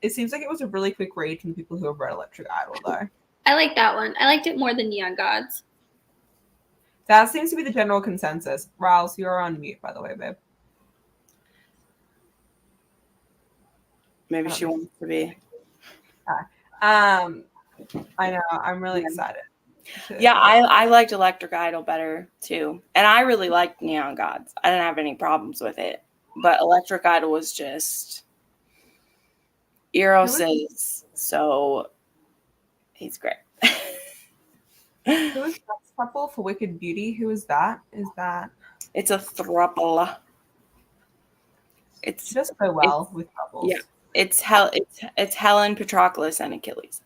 It seems like it was a really quick read from the people who have read Electric Idol, though. I like that one. I liked it more than Neon Gods. That seems to be the general consensus. Riles, you're on mute, by the way, babe. Maybe she wants to be. I know. I'm really excited. Yeah, I liked Electric Idol better too. And I really liked Neon Gods. I didn't have any problems with it. But Electric Idol was just Eros is so he's great. Who is that couple for Wicked Beauty? Who is that? Is that it's a throuple. It's just so well with couples. Yeah. It's Helen, Patroclus, and Achilles.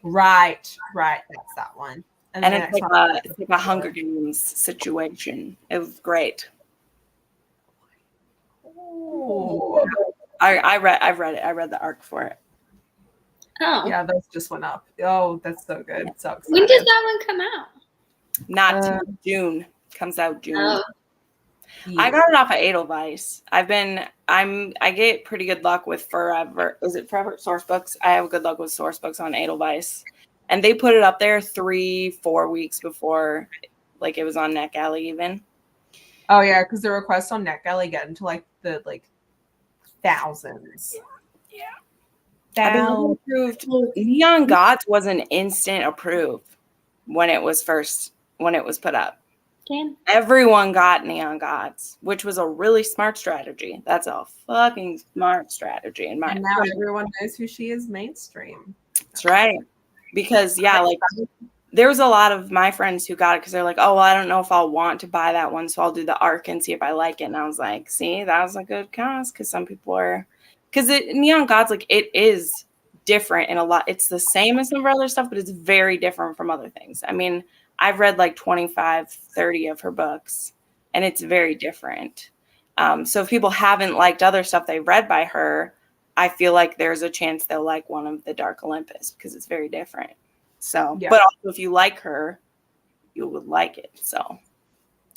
Right, that's that one. And it's like a Hunger Games situation. It was great. Oh. I've read it. I read the arc for it. Oh. Yeah, those just went up. Oh, that's so good. So excited. When does that one come out? Not till June. Comes out June. Oh. Yeah. I got it off of Edelweiss. I get pretty good luck with Forever. Is it Forever Source Books? I have good luck with Source Books on Edelweiss. And they put it up there 3-4 weeks before like it was on NetGalley even. Oh yeah, because the requests on NetGalley get into like the thousands. Yeah. Approved. Neon Gods was an instant approved when it was put up. Okay. Everyone got Neon Gods, which was a really smart strategy. That's a fucking smart strategy in my opinion. Now everyone knows who she is mainstream. That's right. Because like there was a lot of my friends who got it because they're like, oh, well, I don't know if I'll want to buy that one, so I'll do the arc and see if I like it. And I was like, see, that was a good cause because some people are because Neon Gods, like it is different in a lot. It's the same as some of her other stuff, but it's very different from other things. I mean, I've read like 25, 30 of her books, and it's very different. So if people haven't liked other stuff they read by her, I feel like there's a chance they'll like one of the Dark Olympus because it's very different. So, yeah. But also if you like her, you would like it. So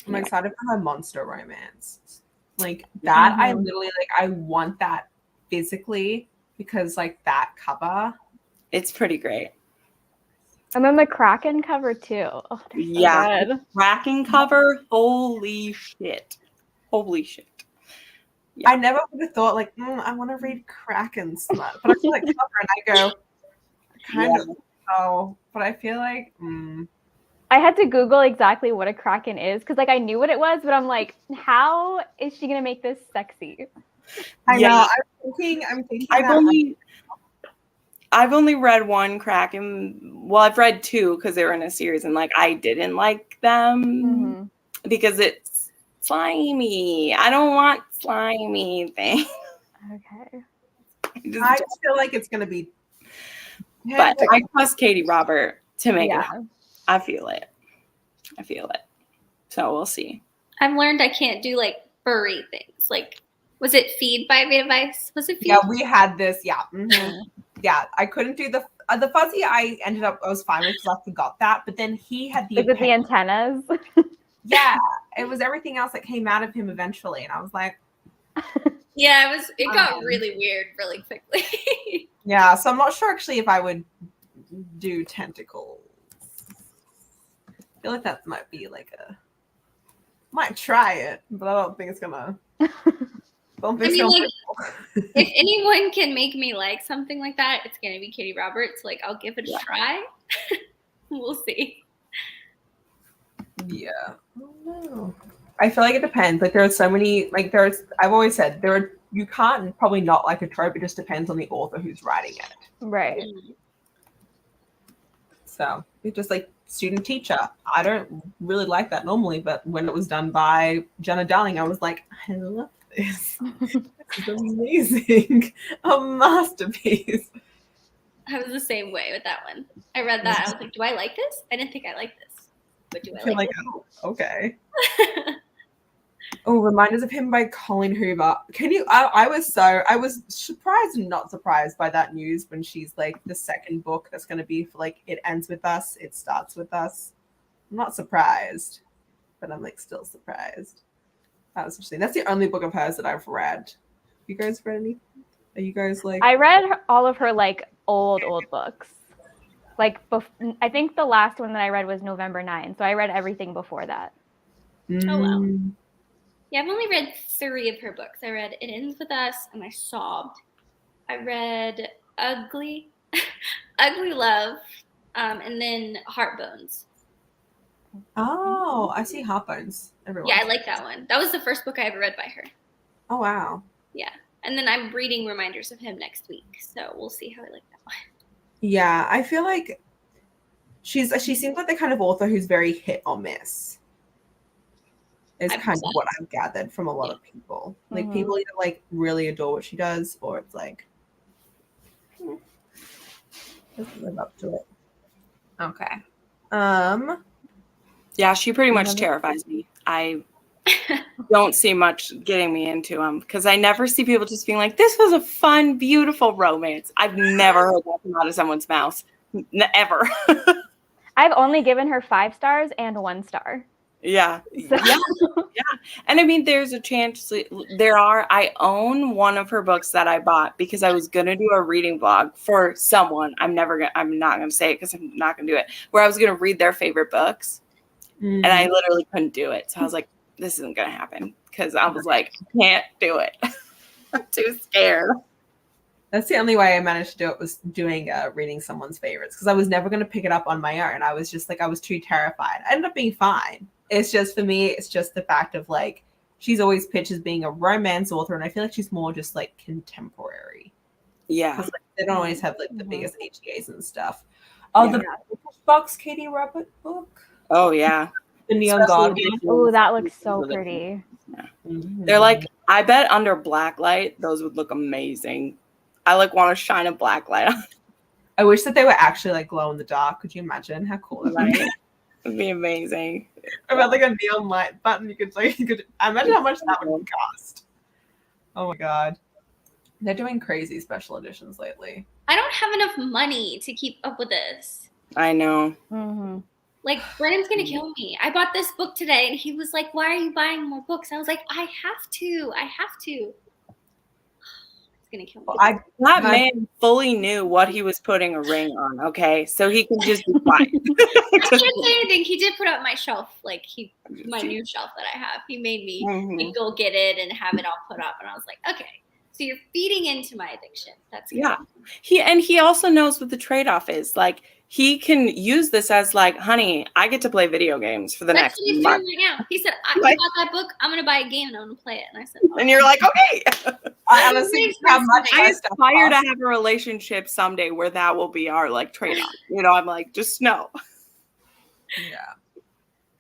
I'm excited for her monster romance. Like that, I literally I want that physically because like that cover. It's pretty great. And then the Kraken cover too. Oh, yeah, so Kraken cover. Holy shit. Yeah. I never would have thought like, I want to read Kraken smut, but I feel like cover and I go, kind of. Oh, but I feel like, I had to Google exactly what a Kraken is because like I knew what it was, but I'm like, how is she gonna make this sexy? I know. I'm thinking. I've only read one Kraken. Well, I've read two because they were in a series, and like I didn't like them because it's slimy. I don't want slimy things. Okay. I feel like it's gonna be. But I trust Katie Robert to make it happen. I feel it. So we'll see. I've learned I can't do like furry things. Like, was it Feed by Beta Vice? Was it Feed? Yeah, we had this. Yeah. Yeah, I couldn't do the fuzzy. I was fine with because I forgot that. But then he had the antennas. Yeah, it was everything else that came out of him eventually, and I was like, yeah, it got really weird really quickly. Yeah, so I'm not sure actually if I would do tentacles. I feel like that might be like might try it, but I don't think it's gonna. If anyone can make me like something like that, it's gonna be Katie Roberts. Like, I'll give it a try. We'll see. Yeah. I don't know. I feel like it depends. Like there are so many. Like I've always said you can't probably not like a trope. It just depends on the author who's writing it. Right. So it's just like student teacher. I don't really like that normally, but when it was done by Jenna Darling, I was like, I love this. This is amazing. A masterpiece. I was the same way with that one. I read that. I was like, do I like this? I didn't think I liked this. But do I like it? Oh, okay. Oh, Reminders of Him by Colleen Hoover. Can you? I was surprised and not surprised by that news when she's like the second book that's going to be for like It Ends With Us, It Starts With Us. I'm not surprised, but I'm like still surprised. That was interesting. That's the only book of hers that I've read. You guys read any? Are you guys like? I read all of her like old books. Like I think the last one that I read was November 9, so I read everything before that. Oh wow. Yeah, I've only read 3 of her books. I read It Ends With Us and I sobbed. I read Ugly Love, and then Heartbones. Oh, I see Heartbones. Everyone. Yeah, I like that one. That was the first book I ever read by her. Oh wow. Yeah, and then I'm reading Reminders of Him next week, so we'll see how I like that one. Yeah, I feel like she seems like the kind of author who's very hit or miss. Is kind of what I've gathered from a lot of people. Like people either like really adore what she does, or it's like doesn't live up to it. Okay. Yeah, she pretty much terrifies me. I don't see much getting me into them because I never see people just being like, "This was a fun, beautiful romance." I've never heard that come out of someone's mouth, ever. I've only given her 5 stars and 1 star. Yeah. And I mean, there's a chance I own one of her books that I bought because I was going to do a reading vlog for someone. I'm not going to say it because I'm not going to do it, where I was going to read their favorite books and I literally couldn't do it. So I was like, this isn't going to happen because I was like, I can't do it. I'm too scared. That's the only way I managed to do it was doing reading someone's favorites because I was never going to pick it up on my own. I was just like, I was too terrified. I ended up being fine. It's just for me, it's just the fact of like, she's always pitched as being a romance author. And I feel like she's more just like contemporary. Yeah. Because like, they don't always have like the biggest HGAs and stuff. Oh, the Box Katie Robert book. Oh, yeah. The Neon Guardian. Oh, that looks so pretty. Yeah. They're like, I bet under black light, those would look amazing. I like want to shine a black light on. I wish that they were actually like glow in the dark. Could you imagine how cool that would be? It'd be amazing. About like a neon light button, you could imagine how much that would cost. Oh my god, they're doing crazy special editions lately. I don't have enough money to keep up with this. I know. Like Brennan's gonna kill me. I bought this book today, and he was like, "Why are you buying more books?" I was like, "I have to. It's gonna kill me. Well, That man fully knew what he was putting a ring on, okay? So he can just be quiet. I can't say anything. He did put up my shelf, like my new shelf that I have. He made me like, go get it and have it all put up, and I was like, okay, so you're feeding into my addiction. That's good. Yeah. He also knows what the trade-off is. Like he can use this as like, honey, I get to play video games for the That's next what he's month. doing right now. He said, I bought that book. I'm gonna buy a game and I'm gonna play it. And I said, And you're like, okay. I honestly how much I aspire to have a relationship someday where that will be our like trade-off. You know, I'm like, just know. Yeah.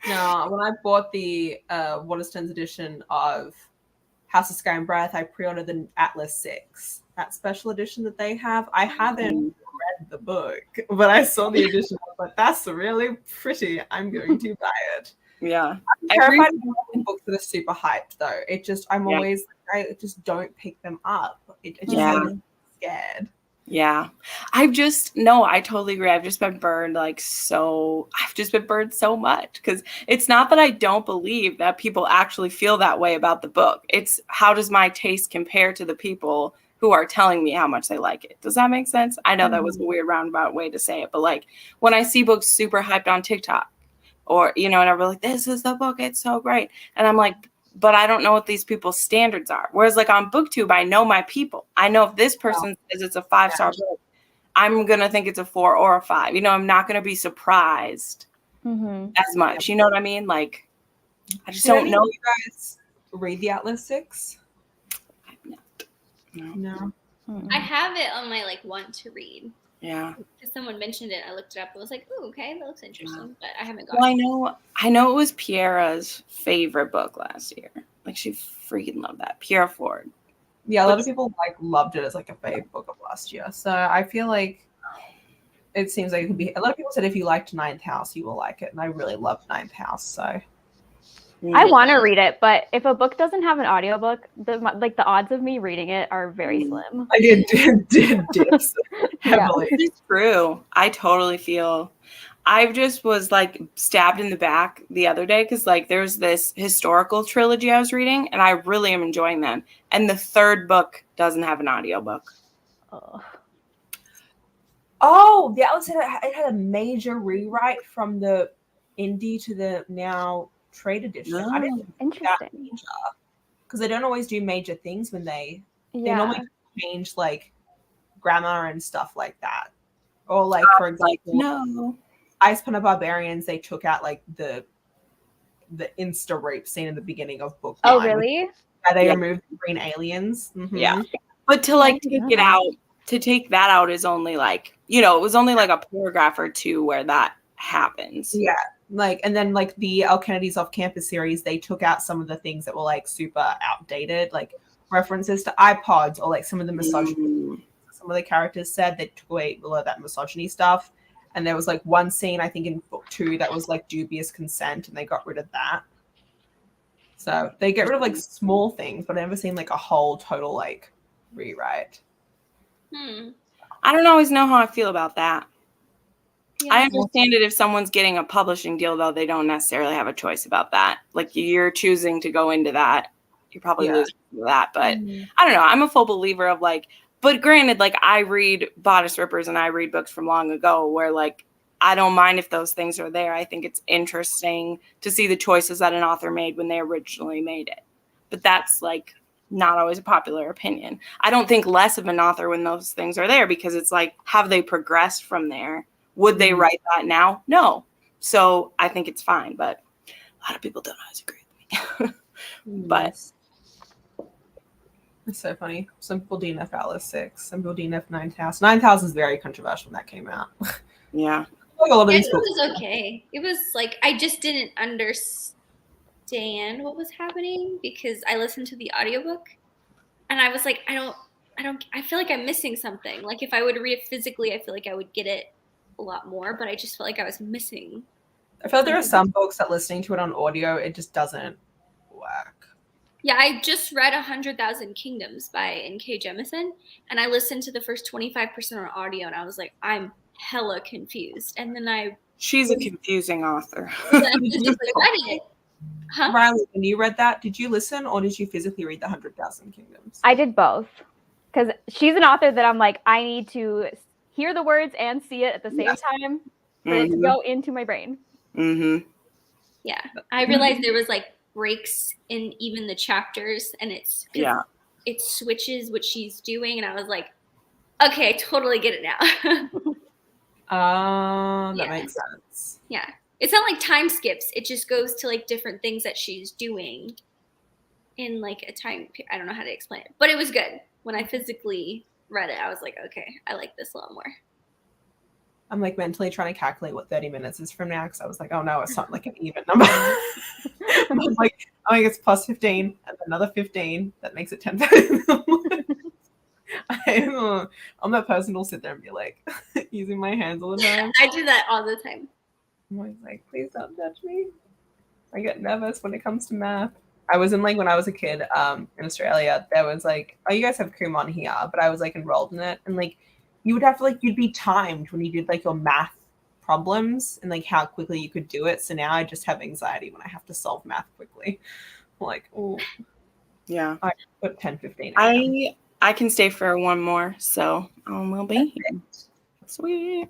No, when I bought the Waterstones edition of House of Sky and Breath, I pre-ordered the Atlas 6, that special edition that they have. I haven't read the book, but I saw the edition. I was like, that's really pretty. I'm going to buy it. Yeah. I'm terrified of reading books that are super hyped, though. It just, I'm always, I just don't pick them up. It just makes me scared. Yeah. I totally agree. I've just been burned so much because it's not that I don't believe that people actually feel that way about the book. It's how does my taste compare to the people who are telling me how much they like it? Does that make sense? I know that was a weird roundabout way to say it, but like when I see books super hyped on TikTok or, you know, and I'm like, this is the book, it's so great. And I'm like, but I don't know what these people's standards are. Whereas like on BookTube, I know my people. I know if this person says it's a 5-star book, I'm going to think it's a 4 or a 5. You know, I'm not going to be surprised as much. You know what I mean? Like, I just don't know. You guys read the Atlas 6? No. I have it on my like want to read. Yeah. Because someone mentioned it, I looked it up. I was like, "Oh, okay, that looks interesting," but I haven't got. Well, I know it was Piera's favorite book last year. Like she freaking loved that. Piera Ford. Yeah, a lot of people like loved it as like a fave book of last year. So I feel like it seems like it could be. A lot of people said if you liked Ninth House, you will like it, and I really loved Ninth House. So I want to read it, but if a book doesn't have an audiobook, the odds of me reading it are very slim. I did dips heavily. It's true. I totally feel. I just was like stabbed in the back the other day because like there's this historical trilogy I was reading, and I really am enjoying them. And the third book doesn't have an audiobook. Oh, the Atlas said it had a major rewrite from the indie to the now trade edition. I didn't think that major because they don't always do major things when they normally change like grammar and stuff like that. Or like for example, Ice Planet Barbarians, they took out like the insta rape scene in the beginning of book 1. Oh really? Yeah, they removed the green aliens. Yeah. But to like take that out is only like, you know, it was only like a paragraph or two where that happens. Yeah. Like, and then like the El Kennedy's Off Campus series, they took out some of the things that were like super outdated, like references to iPods or like some of the misogyny. Some of the characters said they took away a lot of that misogyny stuff. And there was like one scene, I think in book 2 that was like dubious consent, and they got rid of that. So they get rid of like small things, but I never seen like a whole total like rewrite. I don't always know how I feel about that. Yeah. I understand it if someone's getting a publishing deal, though they don't necessarily have a choice about that. Like you're choosing to go into that, you're probably losing that. But I don't know. I'm a full believer of like, but granted, like I read Bodice Rippers and I read books from long ago where like I don't mind if those things are there. I think it's interesting to see the choices that an author made when they originally made it. But that's like not always a popular opinion. I don't think less of an author when those things are there because it's like, have they progressed from there? Would they write that now? No. So I think it's fine, but a lot of people don't always agree with me. But it's so funny. Some people DNF Atlas 6, some people DNF Ninth House. Ninth House is very controversial when that came out. Yeah. Like a lot of It these books. was okay. It was like I just didn't understand what was happening because I listened to the audiobook and I was like, I feel like I'm missing something. Like if I would read it physically, I feel like I would get it a lot more, but I just felt like I was missing. I feel like there are some books that listening to it on audio, it just doesn't work. Yeah, I just read 100,000 Kingdoms by N.K. Jemisin, and I listened to the first 25% on audio, and I was like, I'm hella confused. And then she's a confusing author. I physically read it. Huh? Riley, when you read that, did you listen or did you physically read the 100,000 Kingdoms? I did both because she's an author that I'm like, I need to hear the words and see it at the same time for it to go into my brain. Mm-hmm. Yeah, I realized there was like breaks in even the chapters, and it's it switches what she's doing, and I was like, okay, I totally get it now. That makes sense. Yeah, it's not like time skips. It just goes to like different things that she's doing in like a time. I don't know how to explain it, but it was good. When I physically read it, I was like, okay, I like this a lot more. I'm like mentally trying to calculate what 30 minutes is from now because I was like, oh no, it's not like an even number. I'm like, oh, it's plus 15 and another 15. That makes it 10. I'm that person who'll sit there and be like using my hands all the time. I do that all the time. I'm always like, please don't judge me. I get nervous when it comes to math. I was in like when I was a kid in Australia, there was like, oh, you guys have Kumon here, but I was like enrolled in it, and like you would have to like you'd be timed when you did like your math problems and like how quickly you could do it. So now I just have anxiety when I have to solve math quickly. I'm like, oh yeah, I put 10, 15. I can stay for one more, so we'll be here. Sweet.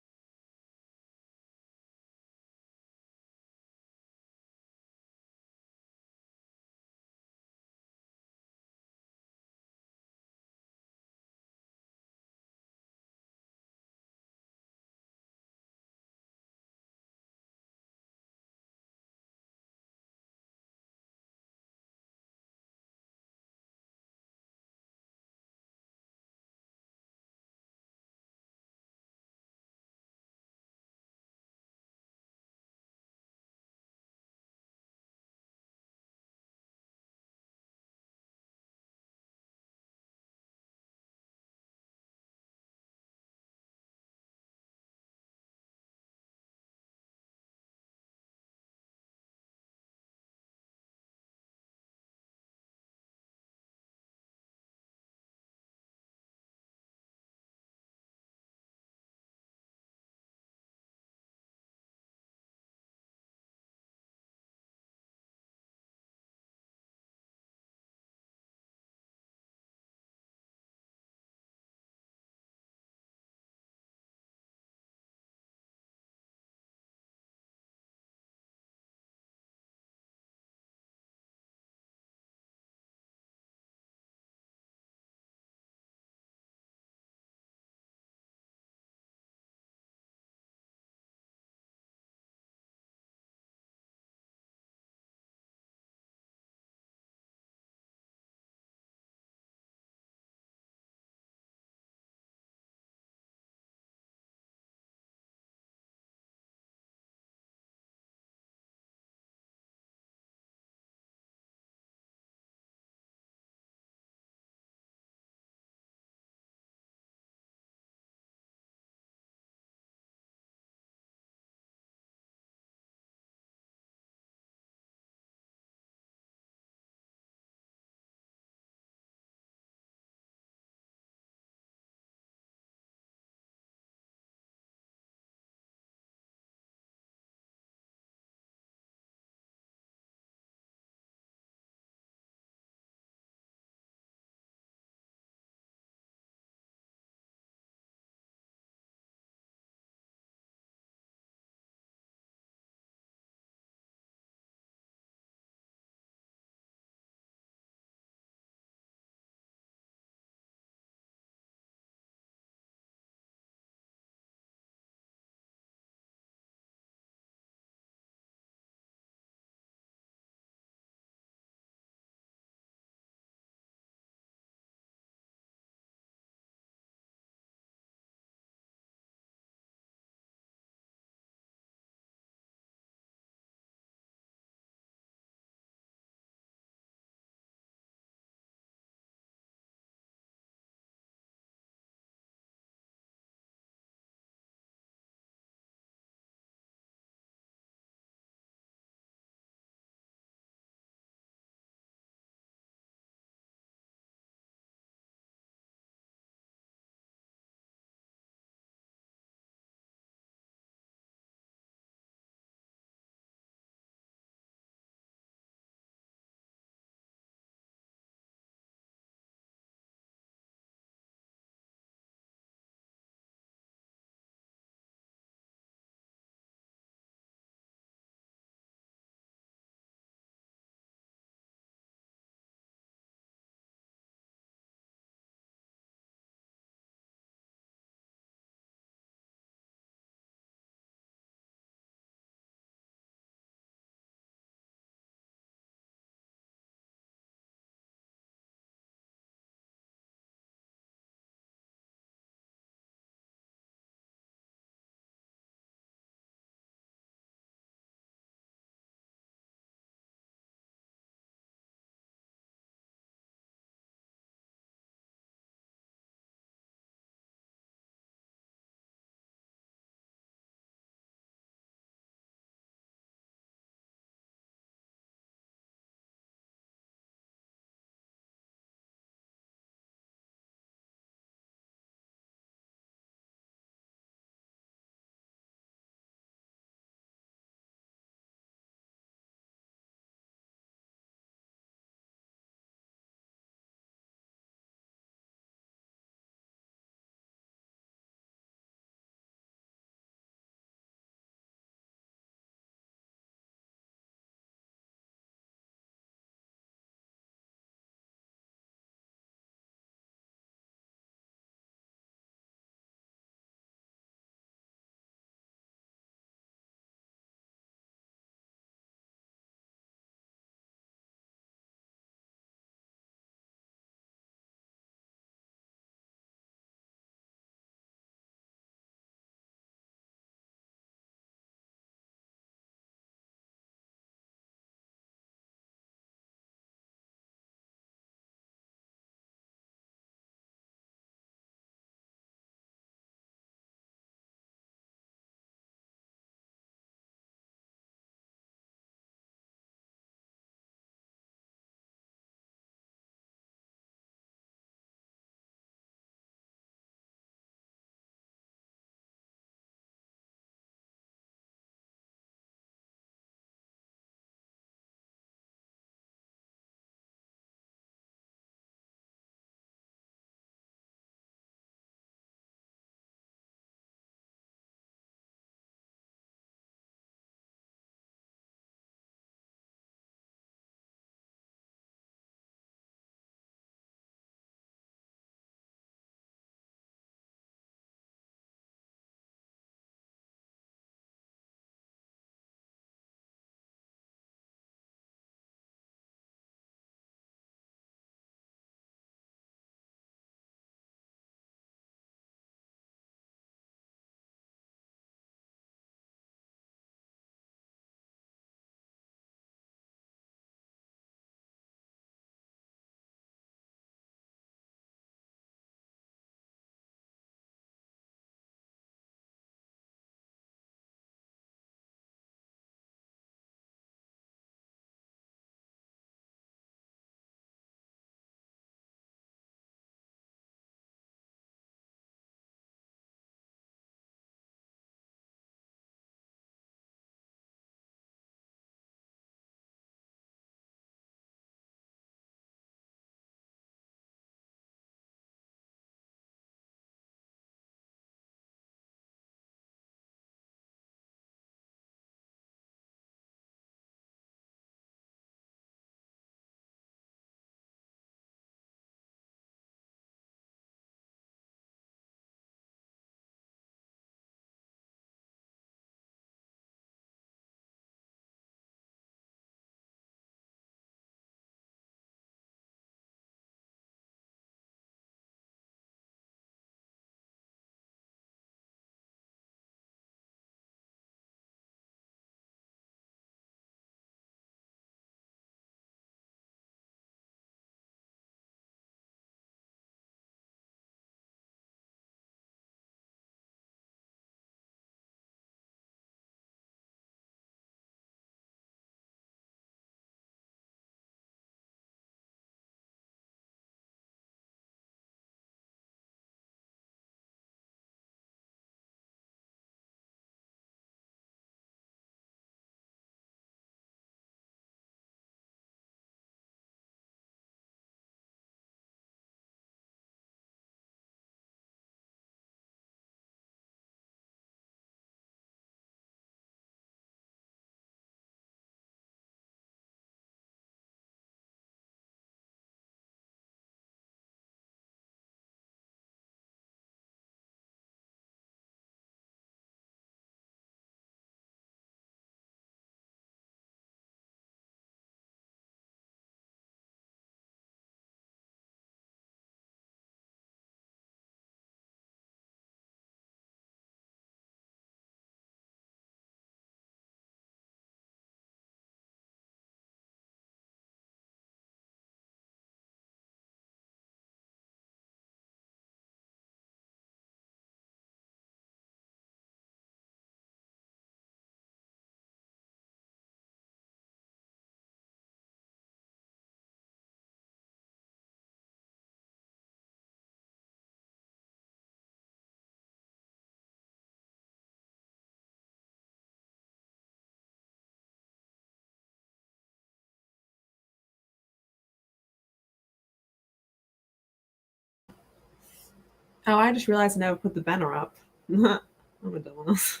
Oh, I just realized I never put the banner up. I'm a dumbass.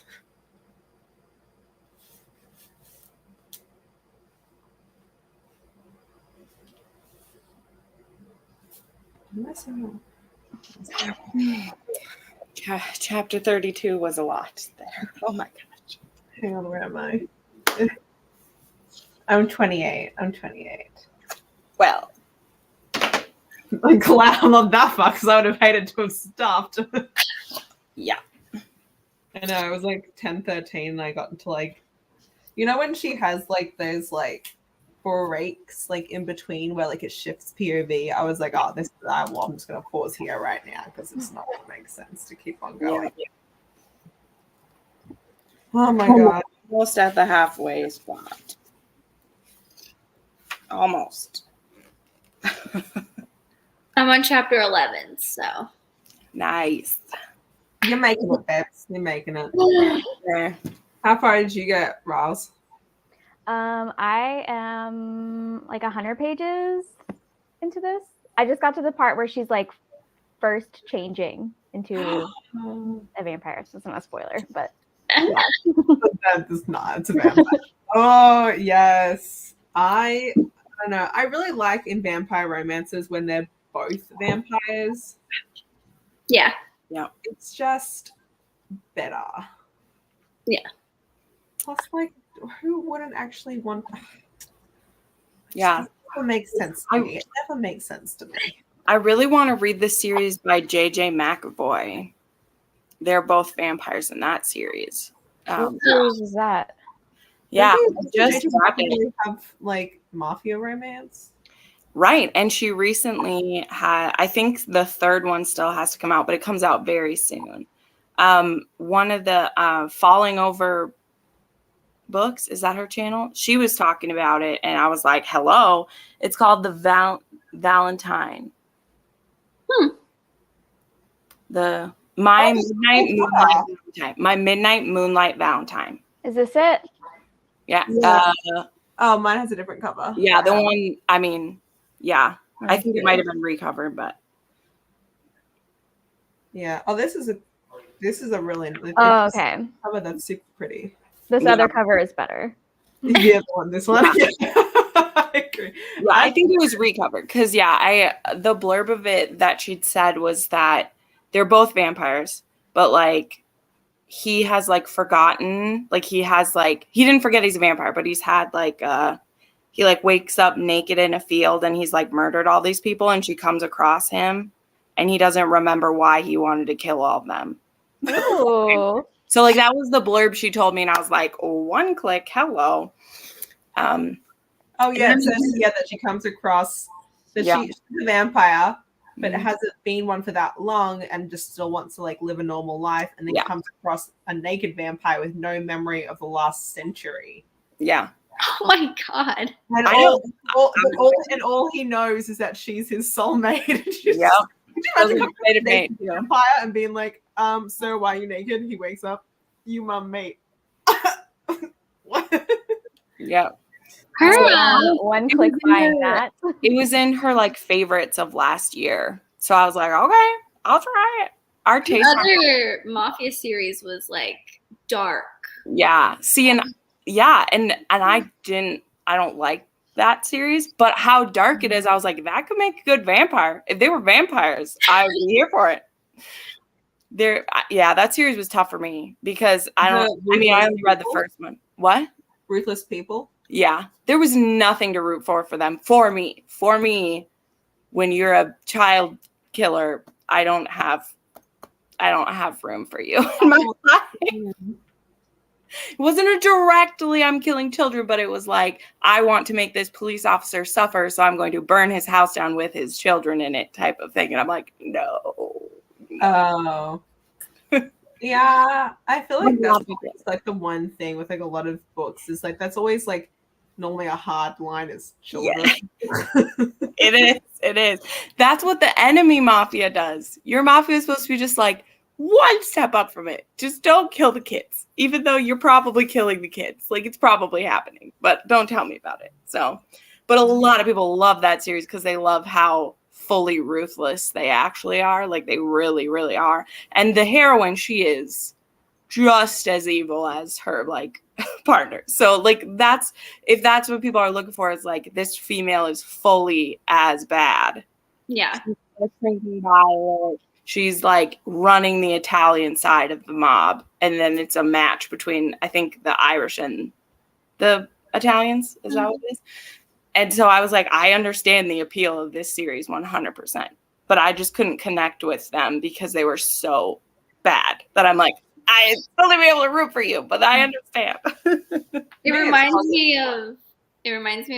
Chapter 32 was a lot there. Oh my gosh. Hang on, where am I? I'm 28. Well, I'm glad I'm not that far because I would have hated to have stopped. yeah. I know, it was like 10, 13 and I got into like, you know when she has like those like breaks like in between where like it shifts POV, I was like, oh, this well, I'm just gonna pause here right now because it's not gonna make sense to keep on going. Yeah. Oh my god. Almost at the halfway spot. Almost. I'm on chapter 11, so. Nice. You're making it, Babs. You're making it. Yeah. How far did you get, Roz? I am like 100 pages into this. I just got to the part where she's like first changing into a vampire. So it's not a spoiler, but That is not. It's a vampire. Oh, yes. I don't know. I really like in vampire romances when they're both vampires. Yeah. It's just better. Yeah. Plus, like, who wouldn't actually want? Yeah. It never makes sense to me. It never makes sense to me. I really want to read the series by J.J. McAvoy. They're both vampires in that series. what series is that? Yeah, Just just got it. have like mafia romance. Right. And she recently had, I think the third one still has to come out, but it comes out very soon. One of the Falling Over Books, is that her channel? She was talking about it and I was like, hello. It's called the Valentine. My Midnight Moonlight Valentine. Is this it? Yeah. Yeah. Oh, mine has a different cover. Yeah, the one, I mean, yeah. I think it might have been recovered, but yeah. Oh, this is a really Oh, okay. cover that's super pretty. This other cover is better. Yeah, this one. Yeah. I agree. Yeah, I think it was recovered because the blurb of it that she'd said was that they're both vampires, but like he has like forgotten, like he didn't forget he's a vampire, but he's had like he like wakes up naked in a field and he's like murdered all these people and she comes across him and he doesn't remember why he wanted to kill all of them. Ooh. So like that was the blurb she told me and I was like, one click, hello. Oh yeah, it says here that she comes across that she's a vampire, but it hasn't been one for that long and just still wants to like live a normal life, and then comes across a naked vampire with no memory of the last century. Yeah. Oh my god. And all he knows is that she's his soulmate. Yeah. Vampire and being like, so why are you naked? He wakes up, you my mate. What? Yeah. One click buying that. It was in her like favorites of last year. So I was like, okay, I'll try it. Our taste. The other Mafia series was like dark. Yeah. See, and I don't like that series, but how dark it is, I was like, that could make a good vampire. If they were vampires, I would be here for it. That series was tough for me because I only read the first one. What? Ruthless People. Yeah, there was nothing to root for them. For me, when you're a child killer, I don't have room for you in my life. It wasn't a directly I'm killing children, but it was like, I want to make this police officer suffer, so I'm going to burn his house down with his children in it type of thing. And I'm like, no. Oh. Yeah, I feel like that's like the one thing with like a lot of books is like that's always like normally a hard line as children. Yeah. It is. That's what the enemy mafia does. Your mafia is supposed to be just like one step up from it. Just don't kill the kids, even though you're probably killing the kids. Like it's probably happening, but don't tell me about it. So, but a lot of people love that series because they love how fully ruthless they actually are. Like they really, really are. And the heroine, she is just as evil as her like partner. So like if that's what people are looking for, is like this female is fully as bad. Yeah. She's like running the Italian side of the mob, and then it's a match between, I think, the Irish and the Italians. Is that what it is? And so I was like, I understand the appeal of this series 100%, but I just couldn't connect with them because they were so bad that I'm like, I totally be able to root for you, but I understand. It reminds me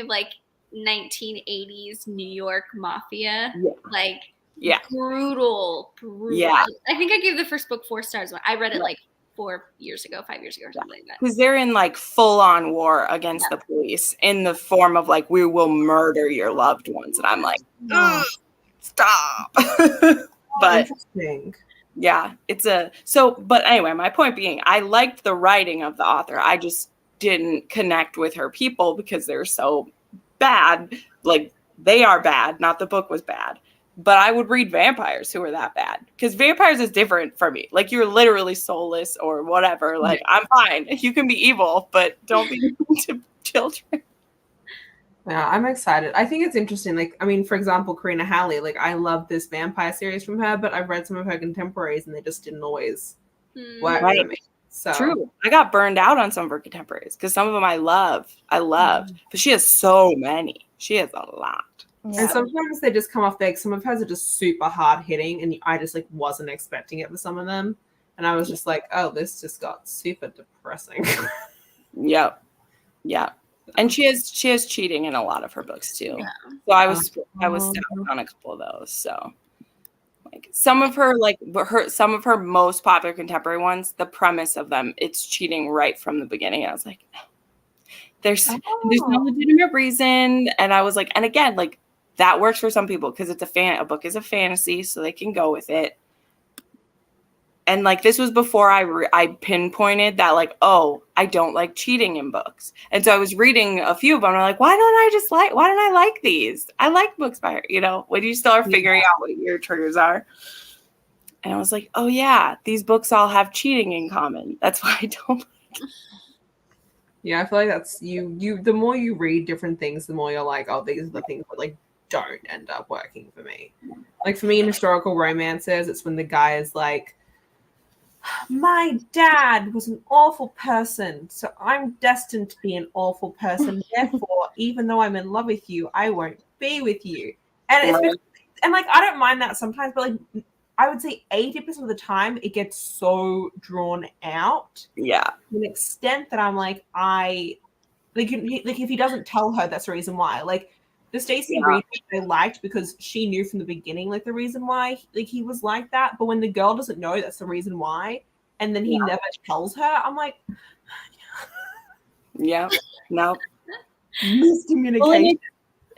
of like 1980s New York mafia. Yeah. Like, yeah, brutal. Yeah. I think I gave the first book 4 stars. I read it like 5 years ago, or something like that. Because they're in like full-on war against the police in the form of like, we will murder your loved ones. And I'm like, stop. But interesting. Yeah, but anyway, my point being, I liked the writing of the author. I just didn't connect with her people because they're so bad. Like, they are bad, not the book was bad. But I would read vampires who are that bad, because vampires is different for me. Like, you're literally soulless or whatever. Like, I'm fine. You can be evil, but don't be mean to children. Yeah, I'm excited. I think it's interesting. Like, I mean, for example, Karina Halley, like, I love this vampire series from her, but I've read some of her contemporaries and they just didn't always work for me. So True. I got burned out on some of her contemporaries because some of them I loved, but she has so many. She has a lot. Yeah. And sometimes they just come off like some of hers are just super hard hitting, and I just like wasn't expecting it for some of them. And I was just like, oh, this just got super depressing. Yep. Yeah. And she has cheating in a lot of her books too. Yeah. So I was stuck on a couple of those. So like some of her most popular contemporary ones, the premise of them, it's cheating right from the beginning. And I was like, there's no legitimate reason. And I was like, and again, like that works for some people because it's a book is a fantasy, so they can go with it. And like this was before I pinpointed that like, oh, I don't like cheating in books. And so I was reading a few of them. And I'm like, why don't I like these? I like books by her, when you start figuring out what your triggers are. And I was like, oh yeah, these books all have cheating in common. That's why I don't like it. Yeah, I feel like that's you the more you read different things, the more you're like, oh, these are the things that like don't end up working for me. Like for me in historical romances, it's when the guy is like, my dad was an awful person, so I'm destined to be an awful person. Therefore, even though I'm in love with you, I won't be with you. And and like I don't mind that sometimes, but like I would say 80% of the time it gets so drawn out. Yeah. To an extent that I'm like, like if he doesn't tell her, that's the reason why. Like the Stacey Reid I liked because she knew from the beginning like the reason why like he was like that. But when the girl doesn't know that's the reason why, and then he never tells her, I'm like, yeah, no, miscommunication. Well,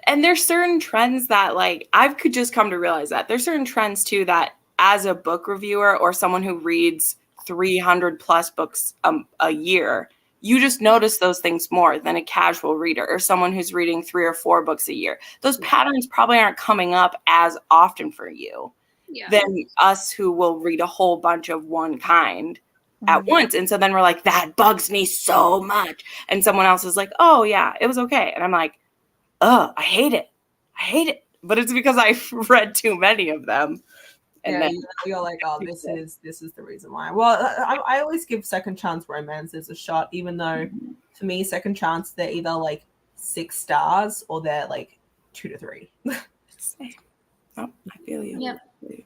and there's certain trends that like I could just come to realize that there's certain trends too that as a book reviewer or someone who reads 300 plus books a year, you just notice those things more than a casual reader or someone who's reading 3 or 4 books a year. Those patterns probably aren't coming up as often for you than us who will read a whole bunch of one kind at once. And so then we're like, that bugs me so much. And someone else is like, oh yeah, it was okay. And I'm like, oh, I hate it. But it's because I've read too many of them. And then you're like, oh, this is the reason why. Well, I always give second chance romances a shot, even though for me, second chance, they're either like 6 stars or they're like 2 to 3. Oh, I feel you. Yep. I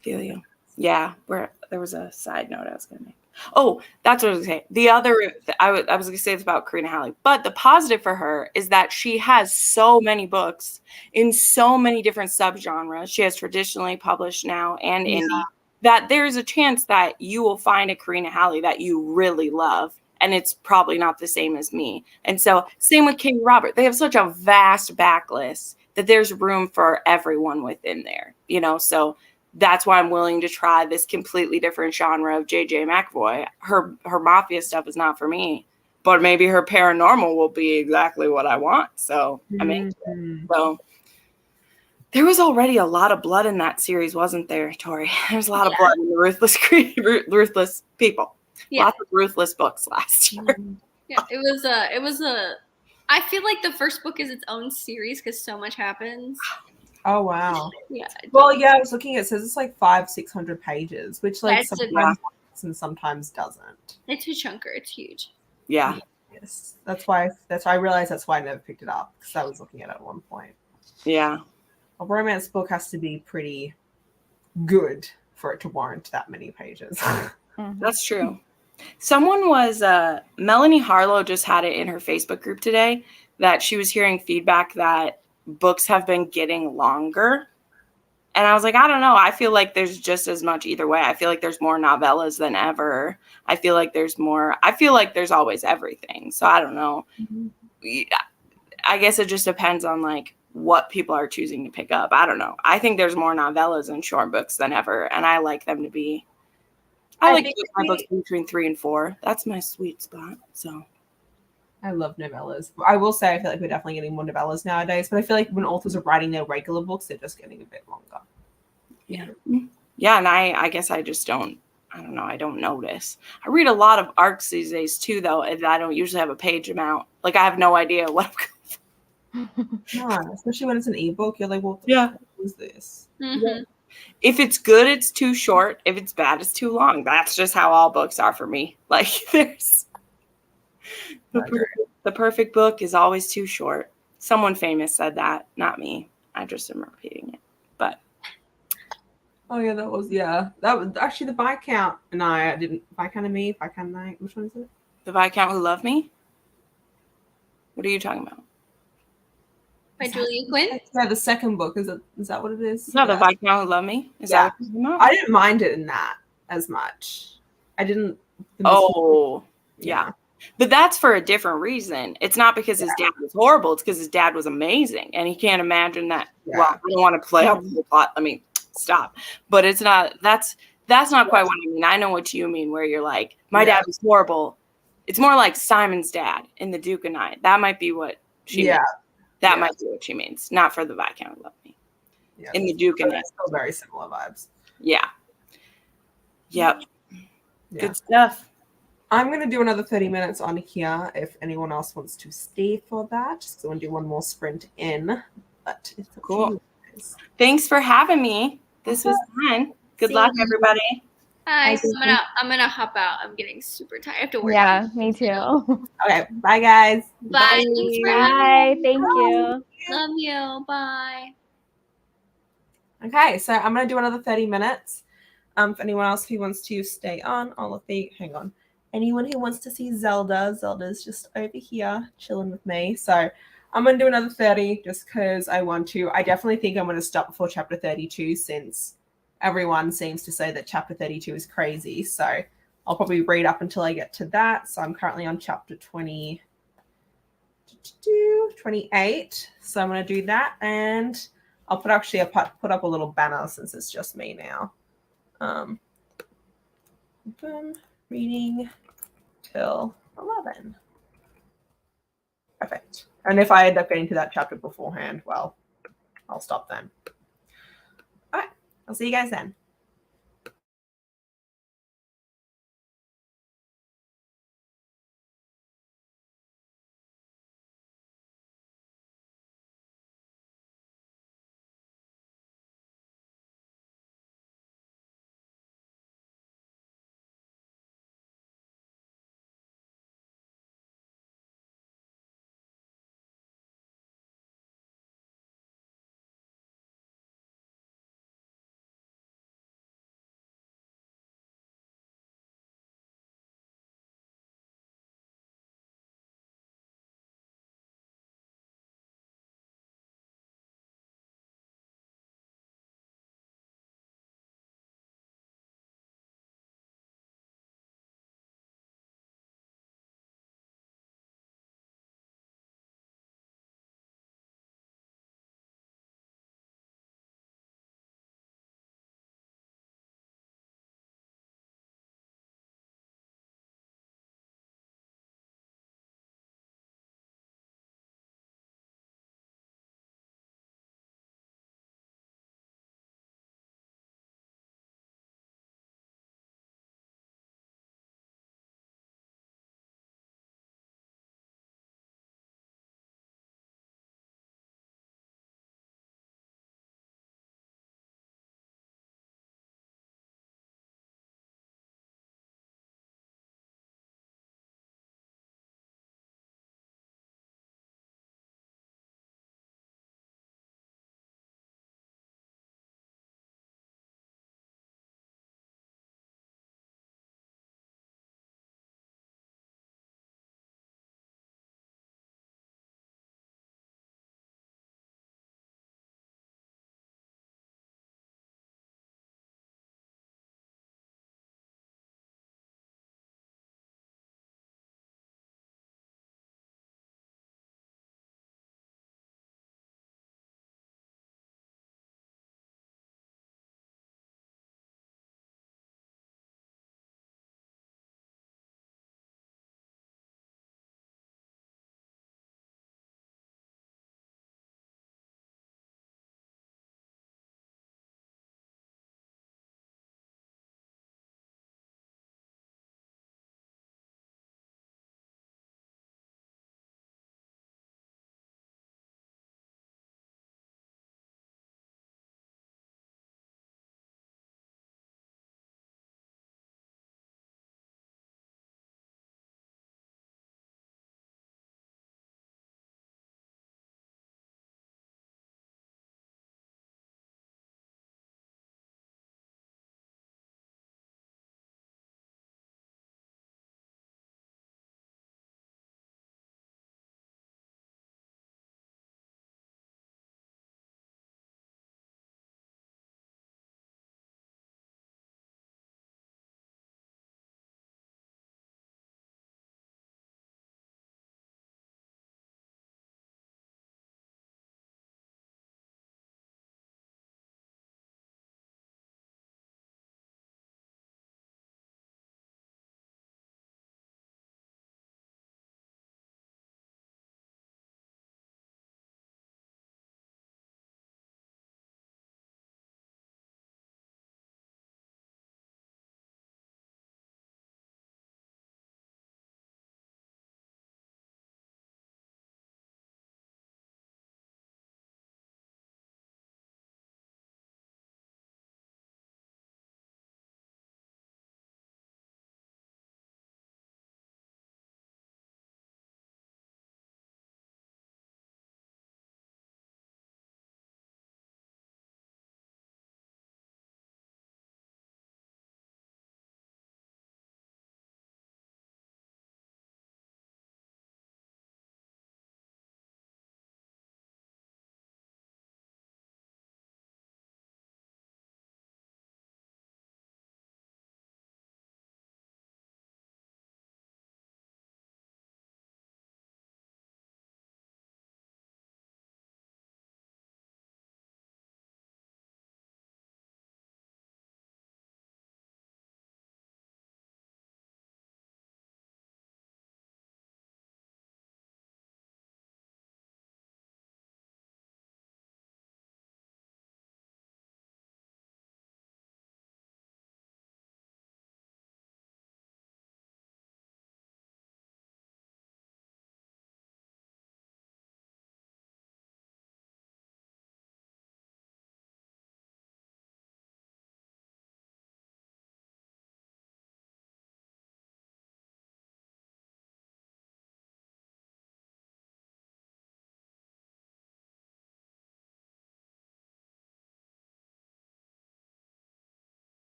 feel you. Yeah, there was a side note I was going to make. Oh, that's what I was going to say. The other, I was going to say this about Karina Halley, but the positive for her is that she has so many books in so many different subgenres. She has traditionally published now and indie, that there's a chance that you will find a Karina Halley that you really love. And it's probably not the same as me. And so same with Katie Robert. They have such a vast backlist that there's room for everyone within there, so that's why I'm willing to try this completely different genre of JJ McAvoy. Her mafia stuff is not for me, but maybe her paranormal will be exactly what I want. So I mean, so There was already a lot of blood in that series, wasn't there, Tori? There's a lot of blood in the Ruthless people. Yeah. Lots of ruthless books last year. Yeah, it was a. I feel like the first book is its own series because so much happens. Oh wow. Yeah. Well, yeah, I was looking. It says it's like 500-600 pages, which like That's sometimes works and sometimes doesn't. It's a chunker. It's huge. Yeah. Yes, that's why I realized that's why I never picked it up, because I was looking at it at one point. Yeah. A romance book has to be pretty good for it to warrant that many pages. That's true. Someone was Melanie Harlow just had it in her Facebook group today that she was hearing feedback that books have been getting longer. And I was like, I don't know. I feel like there's just as much either way. I feel like there's more novellas than ever. I feel like there's always everything. So I don't know. I guess it just depends on like what people are choosing to pick up. I don't know. I think there's more novellas and short books than ever. And I like them to be, I like my books between 3 and 4. That's my sweet spot. So I love novellas. I will say I feel like we're definitely getting more novellas nowadays, but I feel like when authors are writing their regular books, they're just getting a bit longer. Yeah. Yeah, and I guess I just don't know. I don't notice. I read a lot of arcs these days too, though, and I don't usually have a page amount. Like I have no idea what I'm going to. No, especially when it's an ebook, you're like, what the fuck is this? Mm-hmm. If it's good, it's too short. If it's bad, it's too long. That's just how all books are for me. Like there's the perfect book is always too short. Someone famous said that, not me. I just am repeating it. But oh yeah, that was actually the Viscount and I didn't Viscount and me, Viscount and I. Which one is it? The Viscount Who Loved Me? What are you talking about? By Julia Quinn? Yeah, the second book. Is that what it is? No, The Viscount Who Loved Me? Is that what you're talking about? I didn't mind it in that as much. I didn't. Yeah. But that's for a different reason. It's not because his dad was horrible. It's because his dad was amazing. And he can't imagine that. Yeah. Well, I don't want to play out the whole plot. I mean, stop. But it's not, that's not quite what I mean. I know what you mean, where you're like, my dad was horrible. It's more like Simon's dad in The Duke and I. That might be what she means. That might be what she means. Not for The Viscount Who Loved Me. Yeah, in The Duke and I. Still very similar vibes. Yeah. Yep. Yeah. Good stuff. I'm going to do another 30 minutes on here if anyone else wants to stay for that. Just because I want to do one more sprint in. But it's cool. Thanks for having me. This was fun. Good luck, everybody. Hi. I'm gonna hop out. I'm getting super tired. I have to work. Yeah, me too. Okay. Bye, guys. Bye. Bye. Thank you. Love you. Bye. Okay, so I'm going to do another 30 minutes. For anyone else who wants to stay on, hang on. Anyone who wants to see Zelda's just over here chilling with me. So I'm going to do another 30 just because I want to. I definitely think I'm going to stop before chapter 32 since everyone seems to say that chapter 32 is crazy. So I'll probably read up until I get to that. So I'm currently on chapter 28. So I'm going to do that. And I'll put up a little banner since it's just me now. Reading till 11. Perfect. And if I end up getting to that chapter beforehand, well, I'll stop then. All right. I'll see you guys then.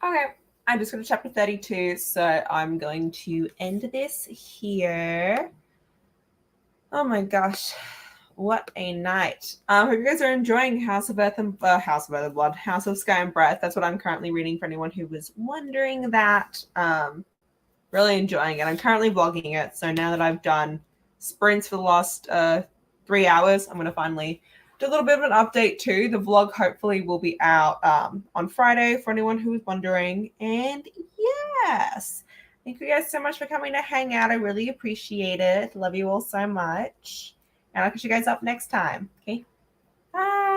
Okay, I just got to chapter 32, so I'm going to end this here. Oh my gosh, what a night. Hope you guys are enjoying House of Earth and House of Earth and Blood, House of Sky and Breath. That's what I'm currently reading for anyone who was wondering that. Really enjoying it. I'm currently vlogging it, so now that I've done sprints for the last 3 hours, I'm going to finally do a little bit of an update too. The vlog hopefully will be out on Friday for anyone who was wondering. And yes, thank you guys so much for coming to hang out. I really appreciate it. Love you all so much. And I'll catch you guys up next time. Okay, bye.